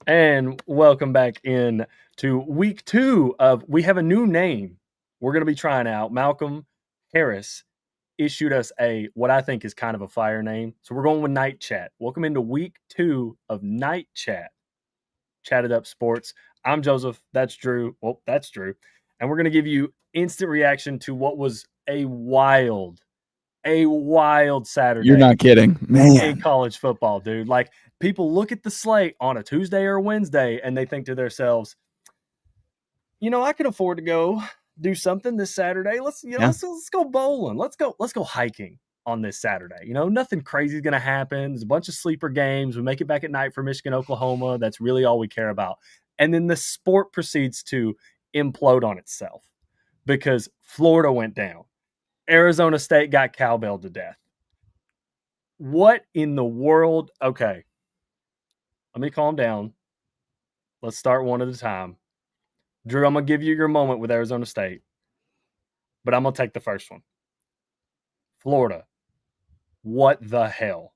And welcome back in to week 2 of we have a new name we're going to be trying out. Malcolm Harris issued us a what I think is kind of a fire name. So we're going with Night Chat. Welcome into week 2 of Night Chat. Chatted Up Sports. I'm Joseph. That's Drew. Well, that's Drew. And we're going to give you instant reaction to what was a wild You're Saturday not kidding, in man. college football, dude. Like, people look at the slate on a Tuesday or a Wednesday and they think to themselves, I can afford to go do something this Saturday. Yeah, Let's go bowling. Let's go hiking on this Saturday. Nothing crazy is going to happen. There's a bunch of sleeper games. We make it back at night for Michigan, Oklahoma. That's really all we care about. And then the sport proceeds to implode on itself because Florida went down. Arizona State got cowbelled to death. What in the world? Okay, let me calm down. Let's start one at a time. Drew, I'm going to give you your moment with Arizona State, but I'm going to take the first one. Florida, what the hell?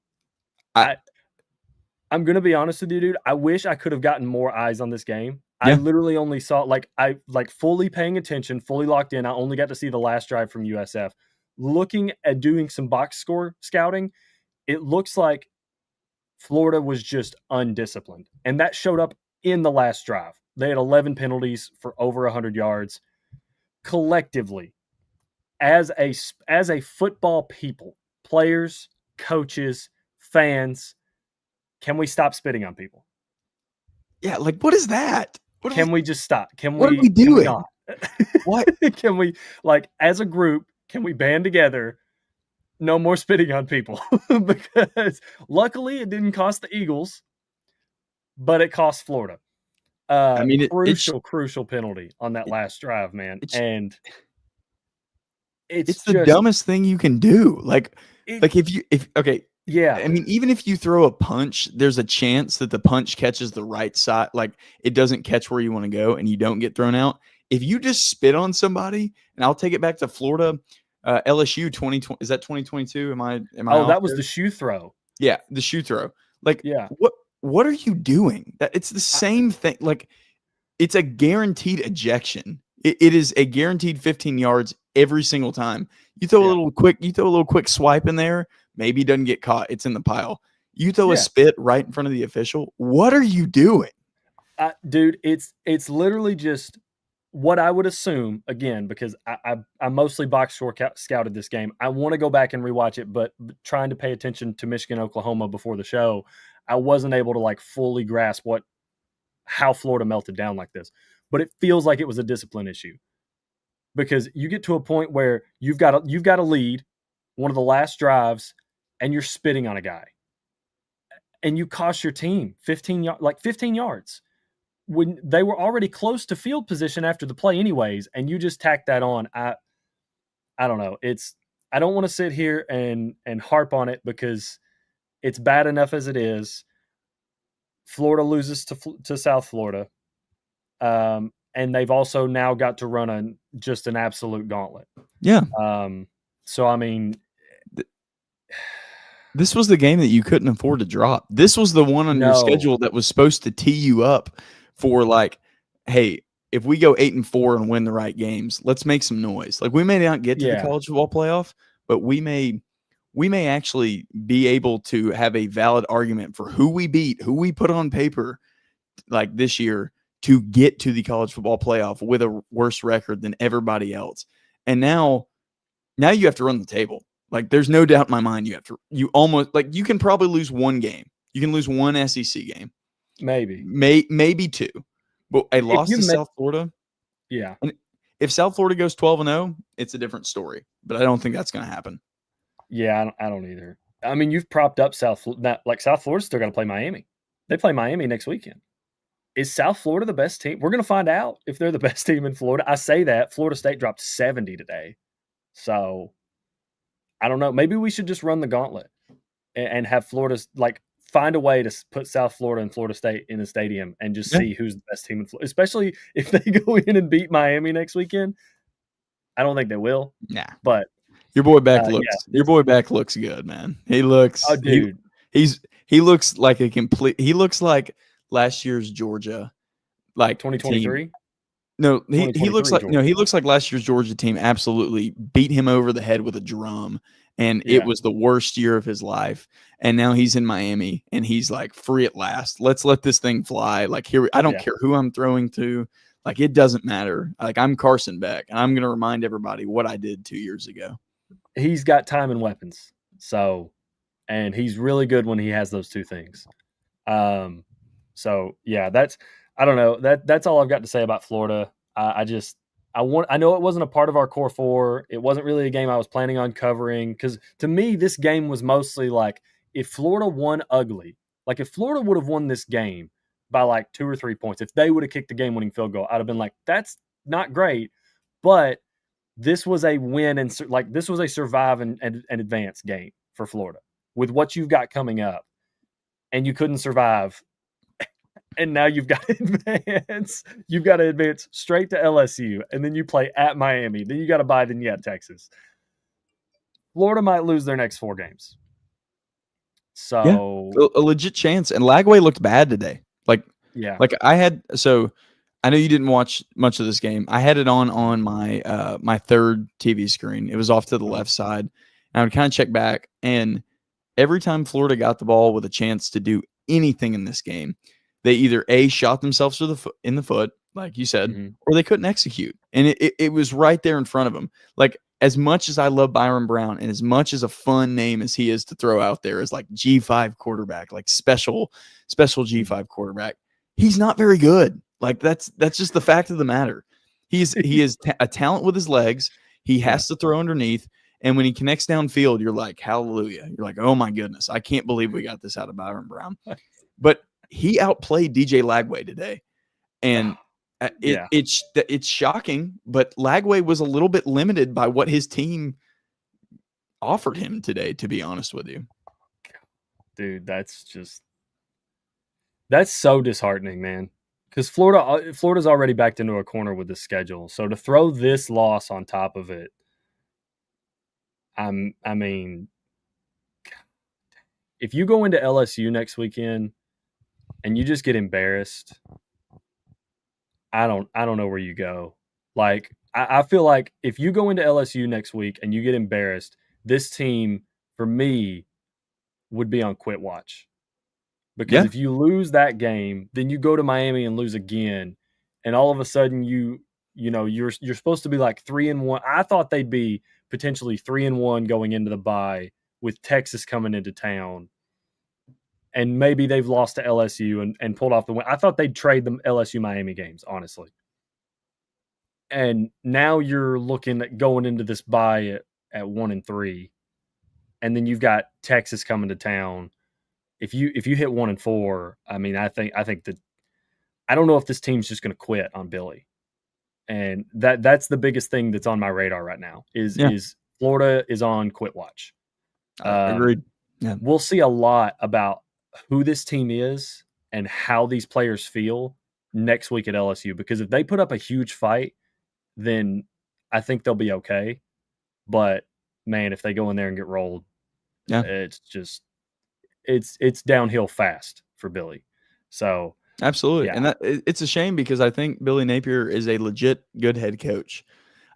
I'm going to be honest with you, dude. I wish I could have gotten more eyes on this game. Yeah. I literally only saw, fully paying attention, fully locked in. I only got to see the last drive from USF. Looking at doing some box score scouting, it looks like Florida was just undisciplined. And that showed up in the last drive. They had 11 penalties for over 100 yards. Collectively, as a football people, players, coaches, fans, can we stop spitting on people? Yeah, like what is that? Can we just stop? What are we doing? Can we not? What? Can we, as a group, can we band together? No more spitting on people. Because luckily it didn't cost the Eagles, but it cost Florida. Crucial penalty on that last drive, man. And it's the dumbest thing you can do. Yeah. I mean, even if you throw a punch, there's a chance that the punch catches the right side. Like, it doesn't catch where you want to go and you don't get thrown out. If you just spit on somebody, and I'll take it back to Florida, LSU 2020. Is that 2022? Am I? Oh, that was the shoe throw. Yeah, the shoe throw. Like, yeah. What are you doing? It's the same thing. Like, it's a guaranteed ejection. It is a guaranteed 15 yards every single time. You throw a little quick swipe in there. Maybe it doesn't get caught. It's in the pile. You throw a spit right in front of the official. What are you doing? Dude, it's literally just what I would assume, again, because I mostly box score scouted this game. I want to go back and rewatch it, but trying to pay attention to Michigan, Oklahoma before the show, I wasn't able to fully grasp how Florida melted down like this. But it feels like it was a discipline issue because you get to a point where you've got a lead, one of the last drives, and you're spitting on a guy, and you cost your team 15 yards when they were already close to field position after the play anyways, and you just tack that on. I don't know. I don't want to sit here and harp on it because it's bad enough as it is. Florida loses to South Florida. And they've also now got to run just an absolute gauntlet. Yeah. So, I mean, this was the game that you couldn't afford to drop. This was the one on your schedule that was supposed to tee you up for hey, if we go 8-4 and win the right games, let's make some noise. Like, we may not get to the college football playoff, but we may actually be able to have a valid argument for who we beat, who we put on paper like this year to get to the college football playoff with a worse record than everybody else. And now you have to run the table. Like, there's no doubt in my mind you can probably lose one game. You can lose one SEC game. Maybe two. But a loss to South Florida. Yeah. And if South Florida goes 12-0, it's a different story. But I don't think that's going to happen. Yeah, I don't either. I mean, you've propped up South Florida. South Florida's still going to play Miami. They play Miami next weekend. Is South Florida the best team? We're going to find out if they're the best team in Florida. I say that. Florida State dropped 70 today. So, I don't know. Maybe we should just run the gauntlet and have Florida, find a way to put South Florida and Florida State in the stadium and just see who's the best team in Florida, especially if they go in and beat Miami next weekend. I don't think they will. Nah. But your boy Beck looks good, man. He looks dude. He looks like he looks like last year's Georgia like team. 2023? No, he looks 2023 like no, Georgia. he looks like last year's Georgia team absolutely beat him over the head with a drum, and it Yeah. was the worst year of his life. And now he's in Miami, and he's like free at last. Let's let this thing fly. Like here, I don't Yeah. care who I'm throwing to. Like it doesn't matter. Like I'm Carson Beck, and I'm gonna remind everybody what I did 2 years ago. He's got time and weapons. So, and he's really good when he has those two things. Um, so yeah, I don't know. That's all I've got to say about Florida. I know it wasn't a part of our core four. It wasn't really a game I was planning on covering because to me this game was mostly like if Florida won ugly, like if Florida would have won this game by like 2 or 3 points, if they would have kicked the game winning field goal, I'd have been like, that's not great, but this was a win and like this was a survive and advance game for Florida with what you've got coming up, and you couldn't survive, and now you've got to advance. You've got to advance straight to LSU, and then you play at Miami. Then you got to buy. Then you got Texas. Florida might lose their next 4 games. Yeah, So a legit chance. And Lagway looked bad today. yeah, Like I had so I know you didn't watch much of this game. I had it on my my third TV screen. It was off to the left side. And I would kind of check back, and every time Florida got the ball with a chance to do anything in this game, they either A shot themselves in the foot, like you said, mm-hmm. or they couldn't execute. And it was right there in front of them. Like as much as I love Byron Brown and as much as a fun name as he is to throw out there as like G5 quarterback, like special G5 quarterback, he's not very good. Like that's just the fact of the matter. He is a talent with his legs. He has to throw underneath. And when he connects downfield, you're like, hallelujah. You're like, oh my goodness, I can't believe we got this out of Byron Brown. But he outplayed DJ Lagway today. And it's shocking, but Lagway was a little bit limited by what his team offered him today, to be honest with you. Dude, that's so disheartening, man. Because Florida's already backed into a corner with this schedule. So to throw this loss on top of it, I mean, if you go into LSU next weekend and you just get embarrassed, I don't know where you go. Like I feel like if you go into LSU next week and you get embarrassed, this team for me would be on quit watch. Because if you lose that game, then you go to Miami and lose again, and all of a sudden you're supposed to be like 3-1. I thought they'd be potentially 3-1 going into the bye with Texas coming into town, and maybe they've lost to LSU and pulled off the win. I thought they'd trade the LSU Miami games, honestly. And now you're looking at going into this bye at 1-3, and then you've got Texas coming to town. If you hit 1-4, I mean, I think that I don't know if this team's just going to quit on Billy, and that's the biggest thing that's on my radar right now. Is Florida is on quit watch. Agreed. Yeah, we'll see a lot about who this team is and how these players feel next week at LSU, because if they put up a huge fight, then I think they'll be okay. But man, if they go in there and get rolled, it's just it's downhill fast for Billy. So absolutely. And it's a shame because I think Billy Napier is a legit good head coach.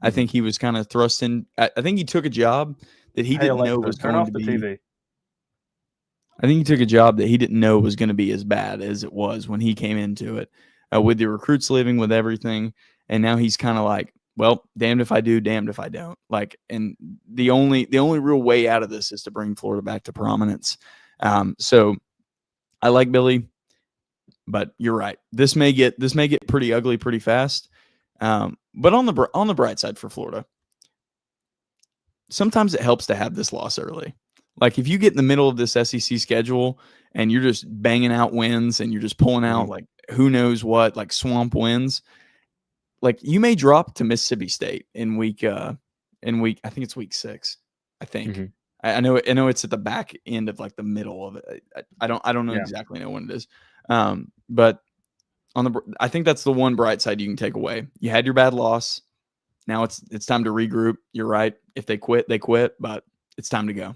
I think he was kind of thrust in. I think he took a job that he didn't know was going to be. TV. I think he took a job that he didn't know was going to be as bad as it was when he came into it, with the recruits leaving, with everything. And now he's kind of like, well, damned if I do, damned if I don't. Like, and the only real way out of this is to bring Florida back to prominence. So I like Billy, but you're right. This may get pretty ugly pretty fast. But on the bright side for Florida, sometimes it helps to have this loss early. Like if you get in the middle of this SEC schedule and you're just banging out wins and you're just pulling out like who knows what, like swamp wins, like you may drop to Mississippi State in week I think it's week 6. I think. I know it's at the back end of like the middle of it. I don't know exactly know when it is. But I think that's the one bright side you can take away. You had your bad loss. Now it's time to regroup. You're right. If they quit, they quit, but it's time to go.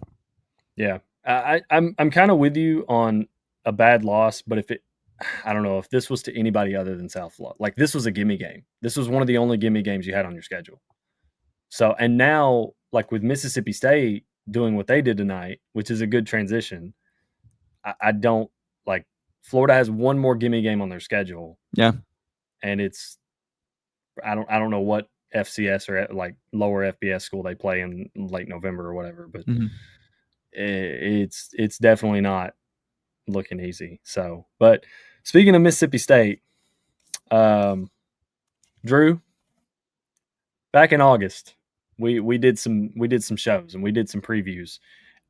Yeah. I'm kind of with you on a bad loss, but I don't know if this was to anybody other than South Florida. Like this was a gimme game. This was one of the only gimme games you had on your schedule. So, and now, like with Mississippi State doing what they did tonight, which is a good transition, I don't like Florida has one more gimme game on their schedule. Yeah. And it's, I don't know what FCS or like lower FBS school they play in late November or whatever, but it's definitely not looking easy. So, but speaking of Mississippi State, Drew, back in August, we did some shows and we did some previews,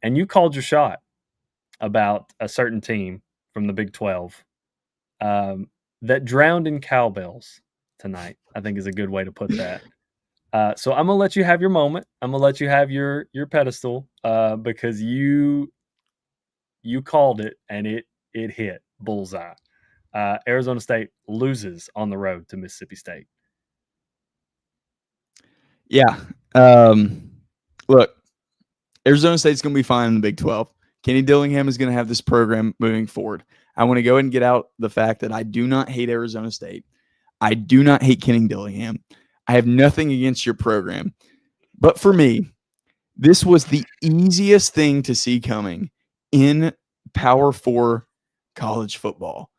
and you called your shot about a certain team from the Big 12 that drowned in cowbells tonight. I think is a good way to put that. So I'm gonna let you have your moment. I'm gonna let you have your pedestal because you called it and it hit bullseye. Arizona State loses on the road to Mississippi State. Yeah. Look, Arizona State's going to be fine in the Big 12. Kenny Dillingham is going to have this program moving forward. I want to go ahead and get out the fact that I do not hate Arizona State. I do not hate Kenny Dillingham. I have nothing against your program. But for me, this was the easiest thing to see coming in Power 4 college football.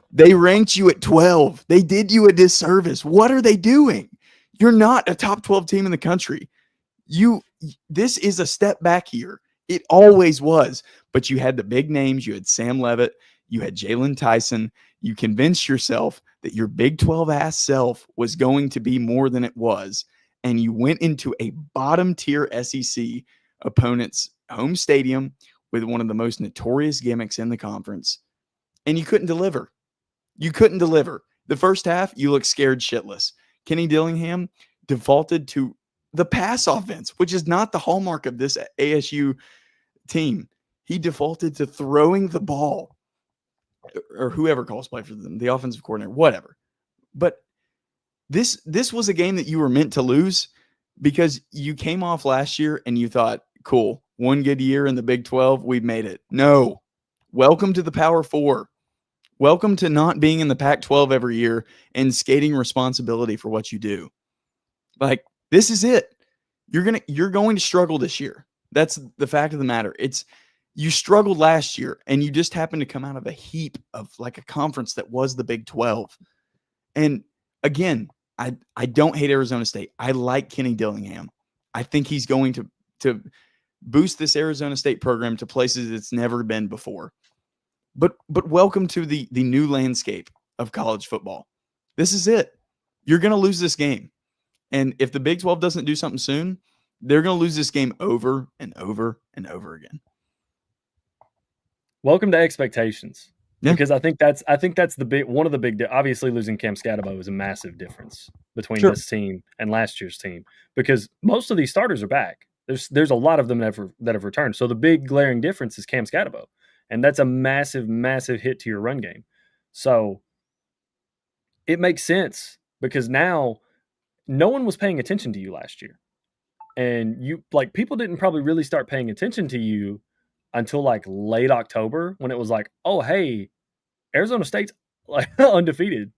They ranked you at 12. They did you a disservice. What are they doing? You're not a top 12 team in the country. This is a step back here. It always was. But you had the big names. You had Sam Levitt. You had Jalen Tyson. You convinced yourself that your Big 12 ass self was going to be more than it was. And you went into a bottom tier SEC opponent's home stadium with one of the most notorious gimmicks in the conference. And you couldn't deliver. You couldn't deliver. The first half, you looked scared shitless. Kenny Dillingham defaulted to the pass offense, which is not the hallmark of this ASU team. He defaulted to throwing the ball, or whoever calls play for them, the offensive coordinator, whatever. But this was a game that you were meant to lose because you came off last year and you thought, cool, one good year in the Big 12, we've made it. No. Welcome to the Power 4. Welcome to not being in the Pac-12 every year and skating responsibility for what you do. Like, this is it. You're going to struggle this year. That's the fact of the matter. You struggled last year and you just happened to come out of a heap of like a conference that was the Big 12. And again, I don't hate Arizona State. I like Kenny Dillingham. I think he's going to boost this Arizona State program to places it's never been before. But welcome to the new landscape of college football. This is it. You're going to lose this game. And if the Big 12 doesn't do something soon, they're going to lose this game over and over and over again. Welcome to expectations. Yeah. Because I think that's one of the big, obviously losing Cam Scatabo is a massive difference between this team and last year's team, because most of these starters are back. There's a lot of them that have returned. So the big glaring difference is Cam Scatabo. And that's a massive, massive hit to your run game. So it makes sense because now no one was paying attention to you last year. And people didn't probably really start paying attention to you until like late October, when it was like, oh, hey, Arizona State's like undefeated.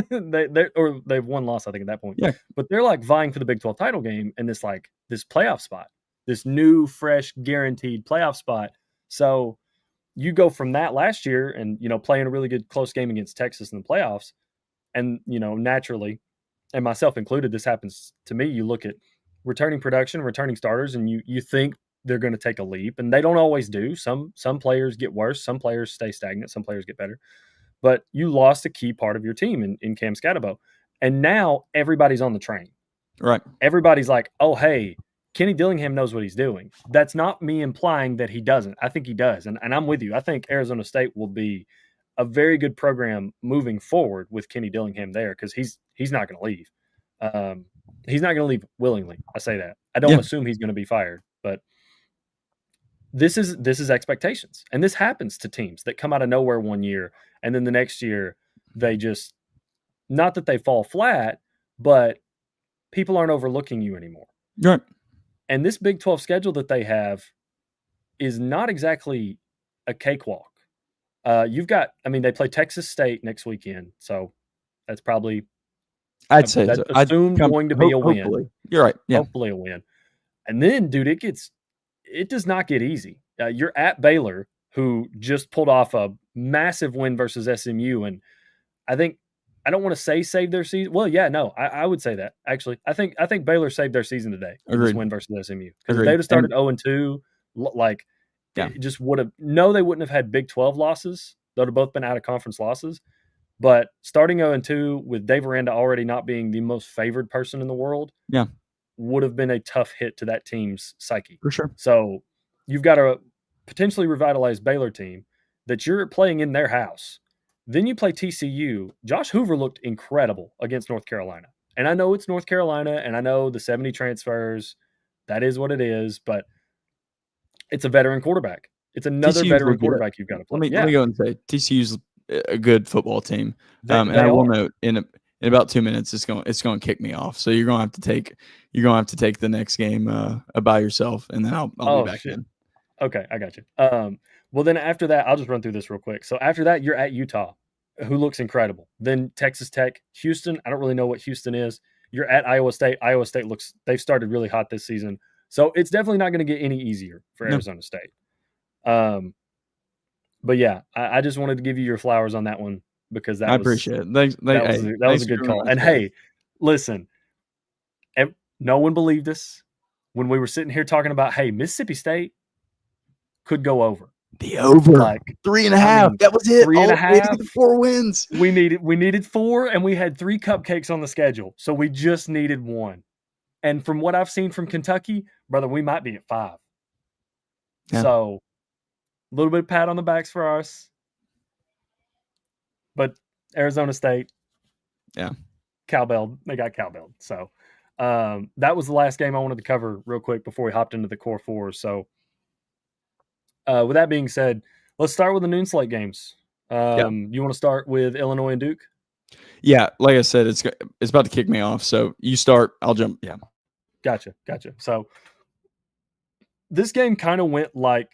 They've one loss, I think, at that point. Yeah. But they're like vying for the Big 12 title game and this playoff spot, this new, fresh, guaranteed playoff spot. So you go from that last year and, playing a really good close game against Texas in the playoffs. And, naturally, and myself included, this happens to me. You look at returning production, returning starters, and you think they're going to take a leap, and they don't always do. Some players get worse. Some players stay stagnant. Some players get better. But you lost a key part of your team in Cam Scatabo. And now everybody's on the train. Right. Everybody's like, oh, hey, Kenny Dillingham knows what he's doing. That's not me implying that he doesn't. I think he does. And I'm with you. I think Arizona State will be a very good program moving forward with Kenny Dillingham there, because he's not going to leave. He's not going to leave willingly. I say that. I don't assume he's going to be fired, but this is expectations. And this happens to teams that come out of nowhere one year, and then the next year they just, not that they fall flat, but people aren't overlooking you anymore. Right. And this Big 12 schedule that they have is not exactly a cakewalk. You've got, I mean, they play Texas State next weekend, so that's probably I'd say that's so. I'd assumed come going to be a win. hopefully. You're right. Yeah. Hopefully a win. And then, dude, it does not get easy. You're at Baylor, who just pulled off a massive win versus SMU, and I think I don't want to say save their season. Well, yeah, no, I would say that actually. I think Baylor saved their season today with this Agreed. win versus SMU, because if they'd Agreed. have started 0-2, like Yeah. it just would have. No, they wouldn't have had Big 12 losses. They'd have both been out of conference losses. But starting 0-2 with Dave Aranda already not being the most favored person in the world, Yeah, would have been a tough hit to that team's psyche. for sure. So you've got a potentially revitalized Baylor team that you're playing in their house. Then you play TCU. Josh Hoover looked incredible against North Carolina. And I know it's North Carolina, and I know the 70 transfers. That is what it is, but it's a veteran quarterback. It's another TCU's veteran legit. quarterback you've got to play. Let me go and say TCU's a good football team. And They I will are. note in about 2 minutes it's going to kick me off. So you're going to have to take the next game by yourself, and then I'll be back in. Okay, I got you. Well, then after that, I'll just run through this real quick. So after that, you're at Utah, who looks incredible. Then Texas Tech, Houston. I don't really know what Houston is. You're at Iowa State. Iowa State they've started really hot this season. So it's definitely not going to get any easier for Arizona State. But yeah, I just wanted to give you your flowers on that one, because I appreciate it. Thanks. That was a good call. And hey, listen, no one believed us when we were sitting here talking about, hey, Mississippi State could go over. The over, like 3.5. I mean, that was it. 3.5. 4 wins. We needed 4, and we had 3 cupcakes on the schedule, so we just needed 1. And from what I've seen from Kentucky, brother, we might be at 5. Yeah. So a little bit of pat on the backs for us, but Arizona State, yeah, cowbelled. They got cowbelled. So that was the last game I wanted to cover real quick before we hopped into the core 4. So with that being said, let's start with the noon slate games. You want to start with Illinois and Duke? Yeah, like I said, it's about to kick me off. So you start, I'll jump. Yeah. Gotcha. So this game kind of went like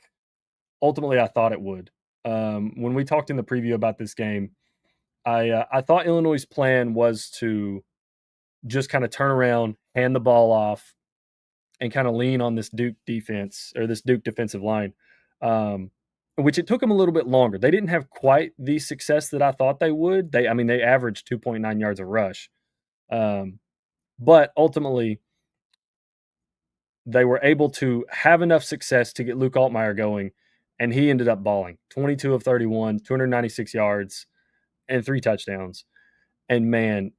ultimately I thought it would. When we talked in the preview about this game, I thought Illinois' plan was to just kind of turn around, hand the ball off, and kind of lean on this Duke defense, or this Duke defensive line, which it took them a little bit longer. They didn't have quite the success that I thought they would. They averaged 2.9 yards a rush. But ultimately, they were able to have enough success to get Luke Altmaier going, and he ended up balling. 22 of 31, 296 yards, and 3 touchdowns. And man,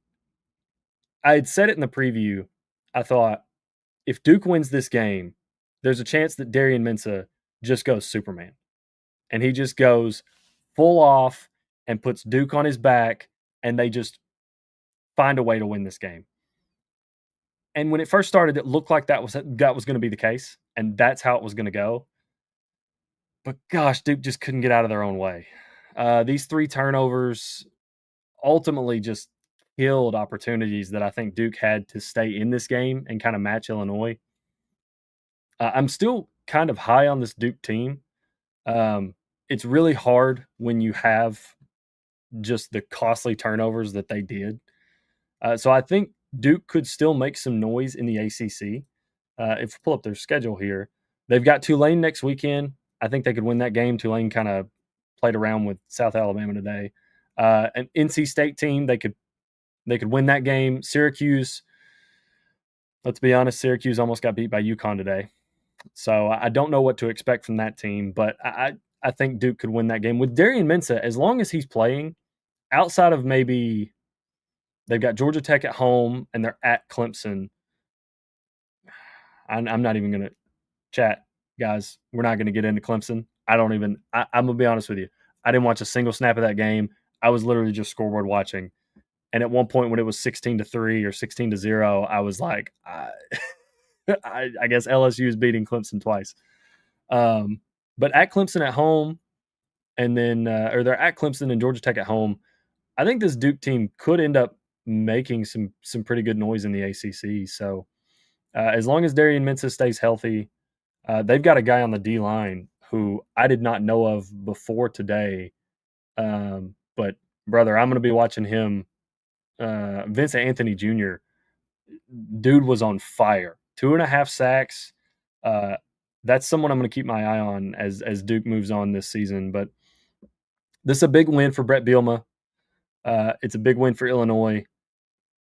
I had said it in the preview. I thought, if Duke wins this game, there's a chance that Darian Mensah just goes Superman. And he just goes full off and puts Duke on his back, and they just find a way to win this game. And when it first started, it looked like that was going to be the case, and that's how it was going to go. But gosh, Duke just couldn't get out of their own way. These 3 turnovers ultimately just killed opportunities that I think Duke had to stay in this game and kind of match Illinois. I'm still kind of high on this Duke team. It's really hard when you have just the costly turnovers that they did. So I think Duke could still make some noise in the ACC. If we pull up their schedule here, they've got Tulane next weekend. I think they could win that game. Tulane kind of played around with South Alabama today. An NC State team, they could win that game. Syracuse, let's be honest, Syracuse almost got beat by UConn today. So I don't know what to expect from that team, but I think Duke could win that game. With Darian Mensah, as long as he's playing, outside of maybe they've got Georgia Tech at home and they're at Clemson. I'm not even going to chat, guys. We're not going to get into Clemson. I'm going to be honest with you. I didn't watch a single snap of that game. I was literally just scoreboard watching. And at one point when it was 16-3 or 16-0, I was like, I guess LSU is beating Clemson twice. But at Clemson at home, and then or they're at Clemson and Georgia Tech at home, I think this Duke team could end up making some pretty good noise in the ACC. So as long as Darian Mensah stays healthy, they've got a guy on the D-line who I did not know of before today But brother, I'm going to be watching him. Vincent Anthony Jr. Dude was on fire. 2.5 sacks. Uh, that's someone I'm going to keep my eye on as Duke moves on this season. But this is a big win for Brett Bielema. It's a big win for Illinois.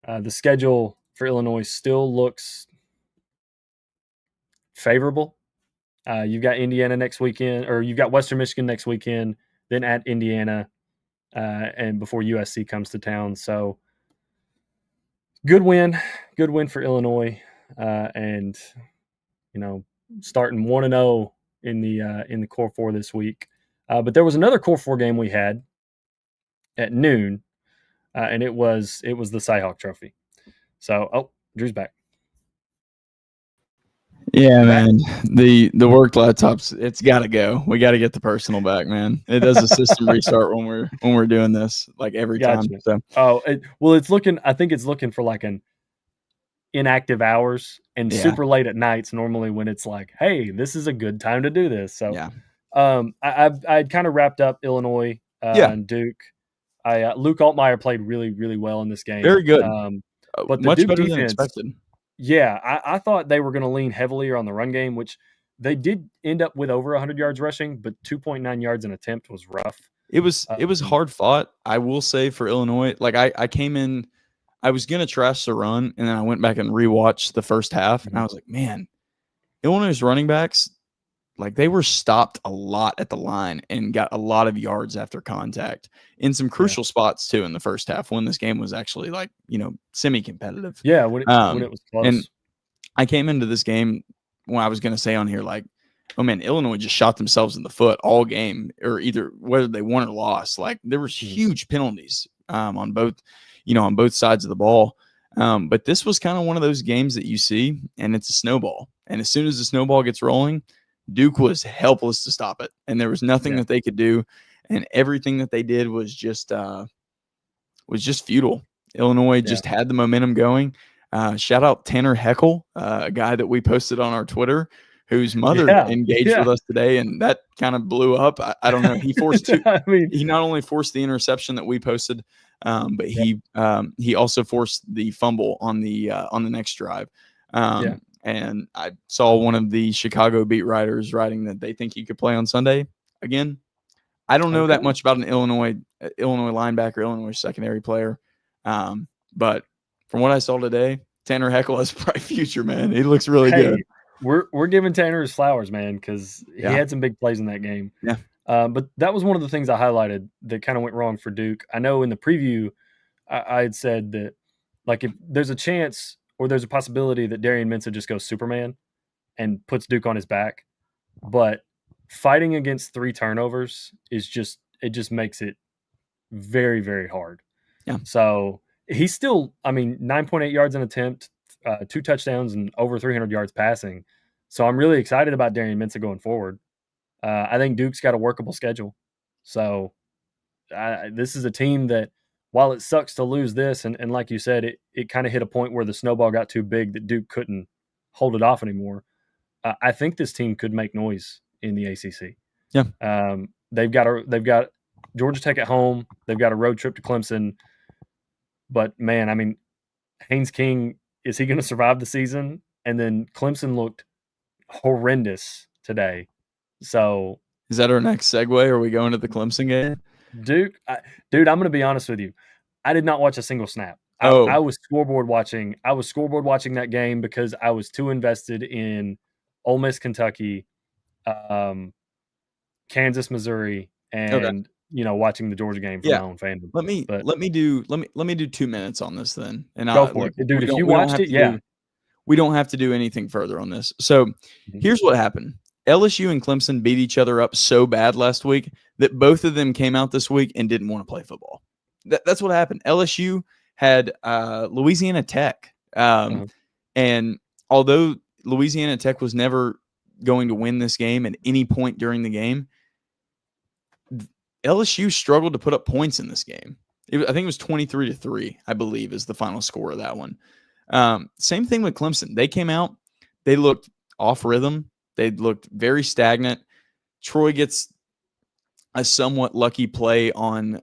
The schedule for Illinois still looks favorable. You've got Indiana next weekend, or you've got Western Michigan next weekend, then at Indiana, and before USC comes to town. So good win for Illinois, and starting 1-0 in the Core Four this week. But there was another Core Four game we had at noon, and it was the Cyhawk Trophy. So, Drew's back. Yeah, man. The work laptops, it's got to go. We got to get the personal back, man. It does a system restart when we're doing this, like every time. So, it's looking. I think it's looking for like an inactive hours and super late at nights. Normally, when it's like, hey, this is a good time to do this. So, I'd kind of wrapped up Illinois and Duke. Luke Altmaier played really, really well in this game. Very good. But the much Duke better defense, than expected. Yeah, I thought they were going to lean heavier on the run game, which they did end up with over 100 yards rushing, but 2.9 yards an attempt was rough. It was hard fought, I will say, for Illinois. Like I came in, I was going to trash the run, and then I went back and rewatched the first half, and I was like, man, Illinois' running backs, like they were stopped a lot at the line and got a lot of yards after contact in some crucial spots too in the first half when this game was actually like, semi-competitive. Yeah, when it was close. And I came into this game when I was going to say on here, like, oh man, Illinois just shot themselves in the foot all game, or either whether they won or lost. Like there was huge penalties on both sides of the ball. But this was kind of one of those games that you see, and it's a snowball. And as soon as the snowball gets rolling, Duke was helpless to stop it, and there was nothing that they could do, and everything that they did was just futile. Illinois just had the momentum going. Shout out Tanner Heckel, a guy that we posted on our Twitter, whose mother engaged with us today, and that kind of blew up. I don't know. He forced he not only forced the interception that we posted, but he also forced the fumble on the next drive. And I saw one of the Chicago beat writers writing that they think he could play on Sunday. Again, I don't know that much about an Illinois linebacker, Illinois secondary player. But from what I saw today, Tanner Heckel has a bright future, man. He looks really good. We're giving Tanner his flowers, man, because he had some big plays in that game. Yeah. But that was one of the things I highlighted that kind of went wrong for Duke. I know in the preview, I had said that, like, if there's a chance or there's a possibility that Darian Mensah just goes Superman and puts Duke on his back, but fighting against 3 turnovers just makes it very, very hard. Yeah. So he's still, 9.8 yards an attempt, 2 touchdowns, and over 300 yards passing. So I'm really excited about Darian Mensah going forward. I think Duke's got a workable schedule. So this is a team that, while it sucks to lose this, and like you said, it kind of hit a point where the snowball got too big that Duke couldn't hold it off anymore. I think this team could make noise in the ACC. Yeah. They've got Georgia Tech at home. They've got a road trip to Clemson. But man, Haynes King, is he going to survive the season? And then Clemson looked horrendous today. So is that our next segue? Are we going to the Clemson game? Dude, I'm going to be honest with you. I did not watch a single snap. I was scoreboard watching. I was scoreboard watching that game because I was too invested in Ole Miss, Kentucky, Kansas, Missouri, and watching the Georgia game from my own fandom. Let me do 2 minutes on this then, and go for it, dude. If you watched it, we don't have to do anything further on this. So here's what happened. LSU and Clemson beat each other up so bad last week that both of them came out this week and didn't want to play football. That's what happened. LSU had Louisiana Tech. And although Louisiana Tech was never going to win this game at any point during the game, LSU struggled to put up points in this game. I think it was 23-3, I believe, is the final score of that one. Same thing with Clemson. They came out, they looked off rhythm. They looked very stagnant. Troy gets a somewhat lucky play on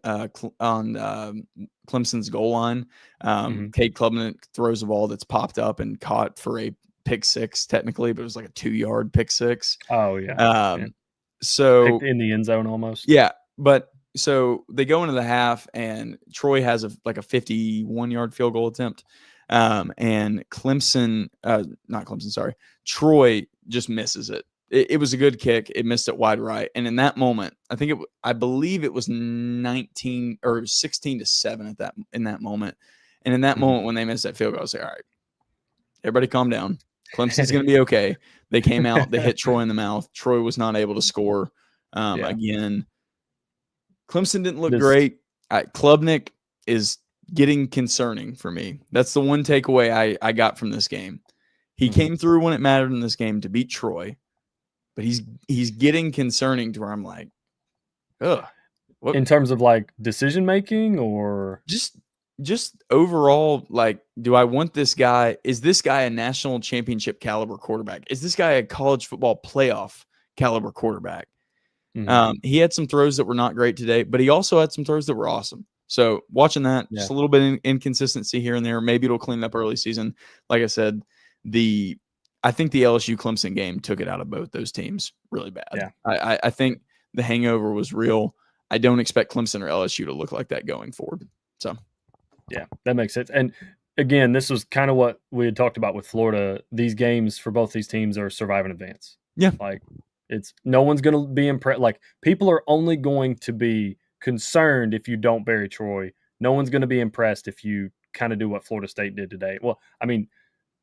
Clemson's goal line. Cade Klubnik throws a ball that's popped up and caught for a pick six, technically, but it was like a 2-yard pick six. Oh yeah. So picked in the end zone almost. Yeah, but so they go into the half, and Troy has a 51-yard field goal attempt, and Clemson, not Clemson, sorry, Troy just misses it. It was a good kick. It missed it wide right, and in that moment, I believe it was 19 or 16-7 in that moment, and in that moment when they missed that field goal, I was like, all right, everybody calm down. Clemson's going to be okay. They came out, they hit Troy in the mouth. Troy was not able to score again. Clemson didn't look great. Klubnik is getting concerning for me. That's the one takeaway I got from this game. He came through when it mattered in this game to beat Troy, but he's getting concerning to where I'm like, ugh. What? In terms of like decision making, or just overall, like, do I want this guy? Is this guy a national championship caliber quarterback? Is this guy a college football playoff caliber quarterback? He had some throws that were not great today, but he also had some throws that were awesome. So watching that, just a little bit of inconsistency here and there. Maybe it'll clean up early season. Like I said, I think the LSU Clemson game took it out of both those teams really bad. Yeah. I think the hangover was real. I don't expect Clemson or LSU to look like that going forward. So, yeah, that makes sense. And again, this was kind of what we had talked about with Florida. These games for both these teams are survive and advance. Yeah. Like, it's no one's going to be impressed. Like, people are only going to be concerned if you don't bury Troy. No one's going to be impressed if you kind of do what Florida State did today. Well, I mean,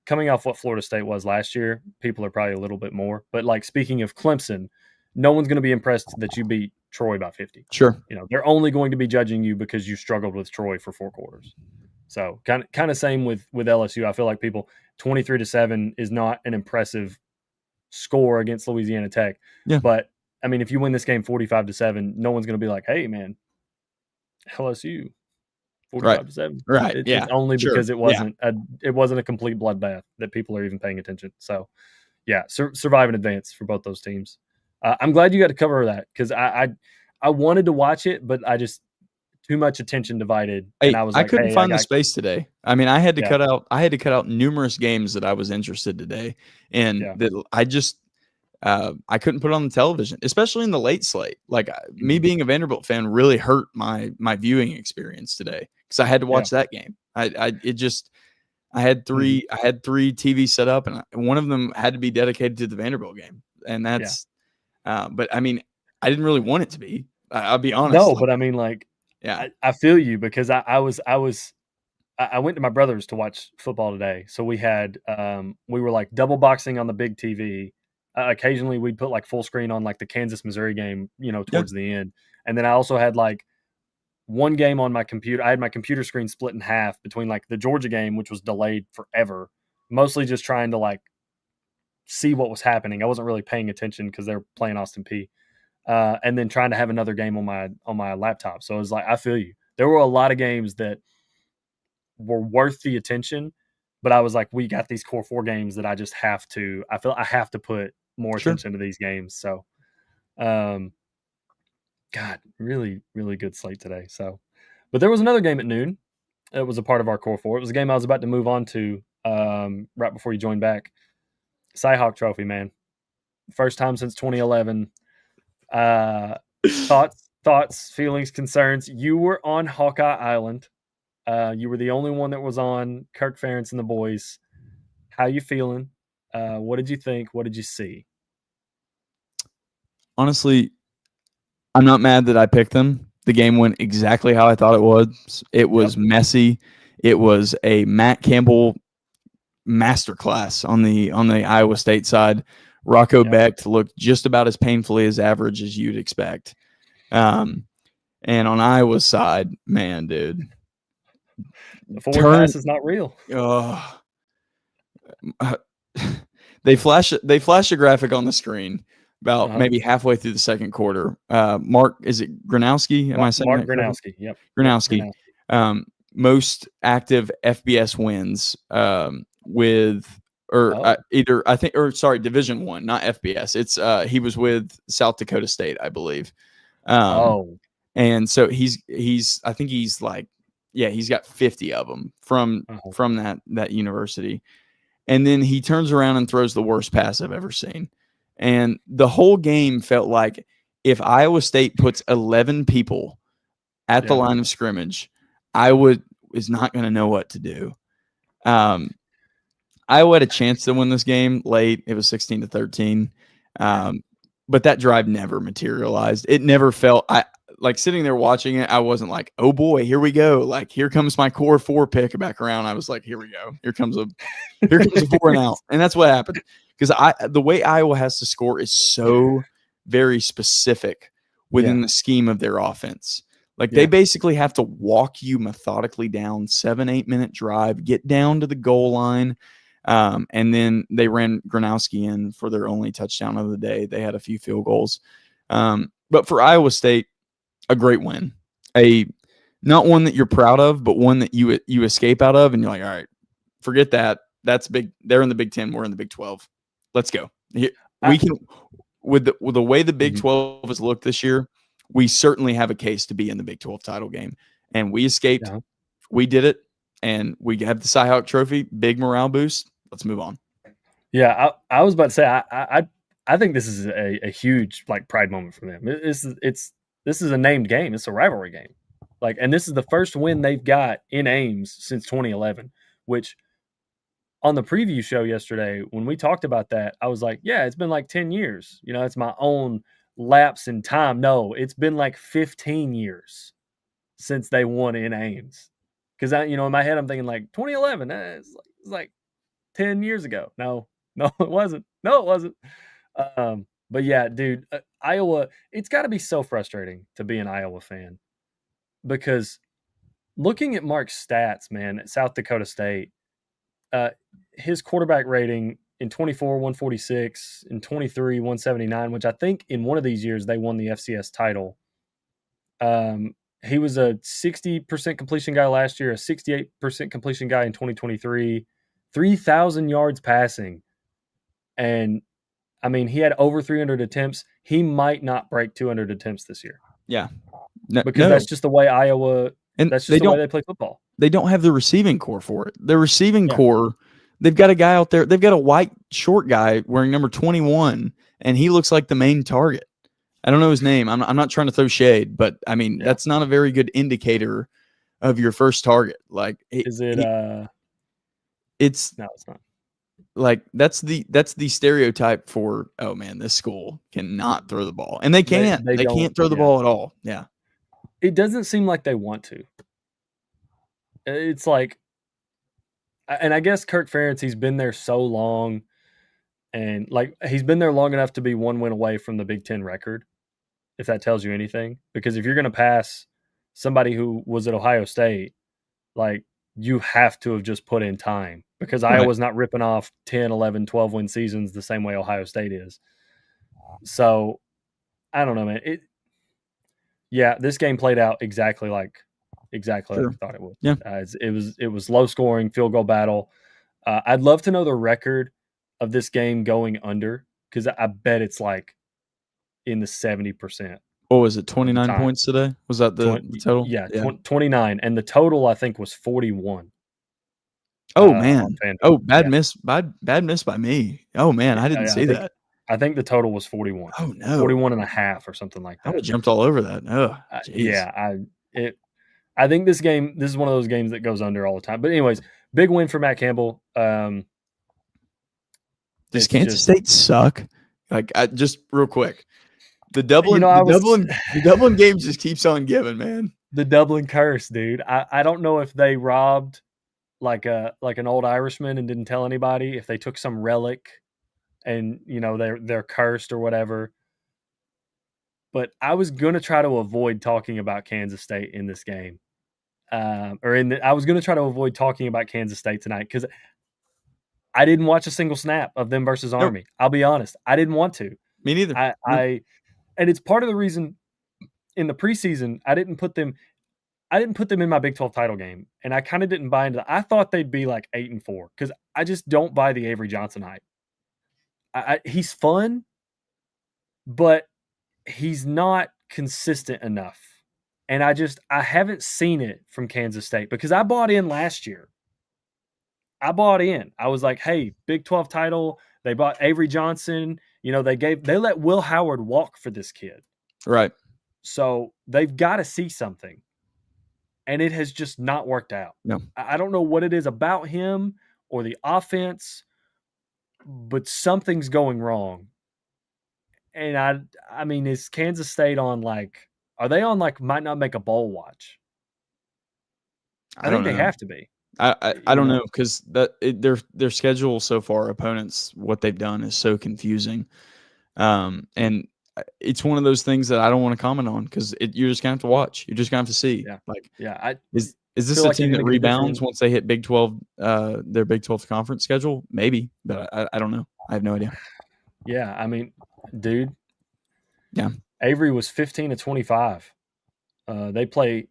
coming off what Florida State was last year, people are probably a little bit more. But like, speaking of Clemson, no one's going to be impressed that you beat Troy by 50. Sure. They're only going to be judging you because you struggled with Troy for 4 quarters. So kind of same with LSU. I feel like people 23-7 is not an impressive score against Louisiana Tech. Yeah. But I mean, if you win this game 45-7, no one's going to be like, "Hey, man, LSU 45-7." Right. It's only because it wasn't a complete bloodbath that people are even paying attention. So, yeah, survive and advance for both those teams. I'm glad you got to cover that because I wanted to watch it, but I just too much attention divided, and I was like, I couldn't find the space today. I mean, I had to cut out numerous games that I was interested today, and that I just I couldn't put it on the television, especially in the late slate. Like me being a Vanderbilt fan really hurt my viewing experience today because I had to watch that game. I had three TVs set up, and one of them had to be dedicated to the Vanderbilt game, and that's. But I mean, I didn't really want it to be. I'll be honest. No, but I mean, like. Yeah, I feel you because I went to my brother's to watch football today. So we had we were like double boxing on the big TV. Occasionally we'd put like full screen on like the Kansas Missouri game, towards the end. And then I also had like one game on my computer. I had my computer screen split in half between like the Georgia game, which was delayed forever, mostly just trying to like see what was happening. I wasn't really paying attention because they were playing Austin Peay. And then trying to have another game on my laptop. So it was like, I feel you. There were a lot of games that were worth the attention, but I was like, we got these core 4 games that I just have to. I feel I have to put more attention to these games. So, God, really, really good slate today. So, but there was another game at noon. It was a part of our core 4. It was a game I was about to move on to right before you joined back. Cy-Hawk Trophy, man. First time since 2011. Thoughts, feelings, concerns. You were on Hawkeye Island. You were the only one that was on Kirk Ferentz and the boys. How you feeling? What did you think? What did you see? Honestly, I'm not mad that I picked them. The game went exactly how I thought it was. It was messy. It was a Matt Campbell masterclass on the Iowa State side. Rocco Becht looked just about as painfully as average as you'd expect. And on Iowa's side, man, dude. The forward pass is not real. They flash a graphic on the screen about maybe halfway through the second quarter. Mark, is it Gronowski? Am I saying Mark Gronowski? Yep. Gronowski. Most active FBS wins Division I, not FBS. It's he was with South Dakota State, I believe. Oh. And so he's I think he's like, yeah, he's got 50 of them from Uh-huh. that university. And then he turns around and throws the worst pass I've ever seen. And the whole game felt like if Iowa State puts 11 people at the Yeah. line of scrimmage, Iowa is not going to know what to do. Iowa had a chance to win this game late. It was 16-13. But that drive never materialized. It never felt like sitting there watching it. I wasn't like, oh boy, here we go. Like, here comes my core 4 pick back around. I was like, here we go. Here comes a 4 and out. And that's what happened. Because the way Iowa has to score is so very specific within the scheme of their offense. Like, they basically have to walk you methodically down 7-8 minute drive, get down to the goal line. And then they ran Gronowski in for their only touchdown of the day. They had a few field goals. But for Iowa State, a great win. Not one that you're proud of, but one that you escape out of, and you're like, all right, forget that. That's big. They're in the Big 10. We're in the Big 12. Let's go. We can, with the way the Big 12 has looked this year, we certainly have a case to be in the Big 12 title game. And we escaped. Yeah. We did it. And we have the Cy-Hawk Trophy. Big morale boost. Let's move on. Yeah, I was about to say I think this is a huge like pride moment for them. This is a named game. It's a rivalry game. Like, and this is the first win they've got in Ames since 2011, which on the preview show yesterday, when we talked about that, I was like, yeah, it's been like 10 years. You know, it's my own lapse in time. No, it's been like 15 years since they won in Ames. Because in my head, I'm thinking like 2011. It's like 10 years ago. No, it wasn't. No, it wasn't. But yeah, dude, Iowa, it's got to be so frustrating to be an Iowa fan because looking at Mark's stats, man, at South Dakota State, his quarterback rating in 24, 146, in 23, 179, which I think in one of these years they won the FCS title. He was a 60% completion guy last year, a 68% completion guy in 2023, 3,000 yards passing. And I mean, he had over 300 attempts. He might not break 200 attempts this year. Yeah. Because that's just the way Iowa, and that's just the way they play football. They don't have the receiving core for it. The receiving core, they've got a guy out there. They've got a white short guy wearing number 21, and he looks like the main target. I don't know his name. I'm not trying to throw shade, but I mean, that's not a very good indicator of your first target. Like, is it? No, it's not. Like, that's the stereotype for, oh man, this school cannot throw the ball, and they can't. They can't throw the ball at all. Yeah, it doesn't seem like they want to. It's like, and I guess Kirk Ferentz, he's been there so long, and like he's been there long enough to be one win away from the Big Ten record, if that tells you anything. Because if you're going to pass somebody who was at Ohio State, like, you have to have just put in time, because Iowa's not ripping off 10, 11, 12 win seasons the same way Ohio State is. So I don't know, man. This game played out exactly like I thought it would. Yeah. It was low scoring field goal battle. I'd love to know the record of this game going under, because I bet it's like in the 70%. What was it? 29 points today? Was that the total? Yeah, 29, and the total I think was 41. Oh man! Oh, bad miss by me. Oh man, I didn't see that. I think the total was 41. Oh no, 41 and a half or something like that. I would have jumped all over that. Oh, I think this is one of those games that goes under all the time. But anyways, big win for Matt Campbell. Does Kansas State suck? Like, just real quick, the Dublin game just keeps on giving, man. The Dublin curse, dude. I don't know if they robbed like an old Irishman and didn't tell anybody, if they took some relic and they're cursed or whatever. But I was gonna try to avoid talking about Kansas State in this game, I was gonna try to avoid talking about Kansas State tonight because I didn't watch a single snap of them versus Army. I'll be honest, I didn't want to. Me neither. And it's part of the reason in the preseason I didn't put them in my Big 12 title game, and I kind of didn't buy into that. I thought they'd be like 8-4 because I just don't buy the Avery Johnson hype. He's fun, but he's not consistent enough. And I haven't seen it from Kansas State because I bought in last year. I bought in. I was like, hey, Big 12 title. They bought Avery Johnson. They let Will Howard walk for this kid. Right. So they've got to see something. And it has just not worked out. No. I don't know what it is about him or the offense, but something's going wrong. And I mean, is Kansas State on are they on might not make a bowl watch? I think they have to be. I don't know because their schedule so far, opponents, what they've done is so confusing, and it's one of those things that I don't want to comment on because you're just gonna have to watch. You're just gonna have to see. Is this a team that rebounds once they hit Big 12, their Big 12 conference schedule? Maybe, but I don't know. I have no idea. Yeah, I mean, dude. Yeah, Avery was 15 to 25. They play.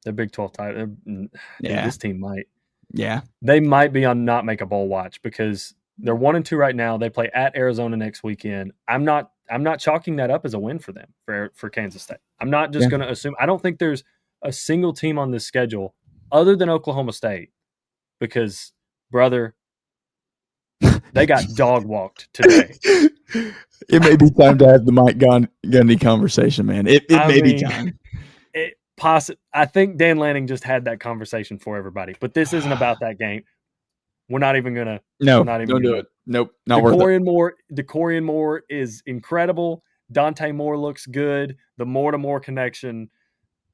The Big 12 title. Yeah. This team might. Yeah. They might be on not make a bowl watch because they're 1-2 right now. They play at Arizona next weekend. I'm not chalking that up as a win for them for Kansas State. I'm not just going to assume. I don't think there's a single team on this schedule other than Oklahoma State because, brother, they got dog walked today. It may be time to have the Mike Gundy conversation, man. It may be time. I think Dan Lanning just had that conversation for everybody, but this isn't about that game. We're not even gonna. No, don't do it. Nope, not worth it. DeCorian Moore is incredible. Dante Moore looks good. The Moore-to-Moore connection,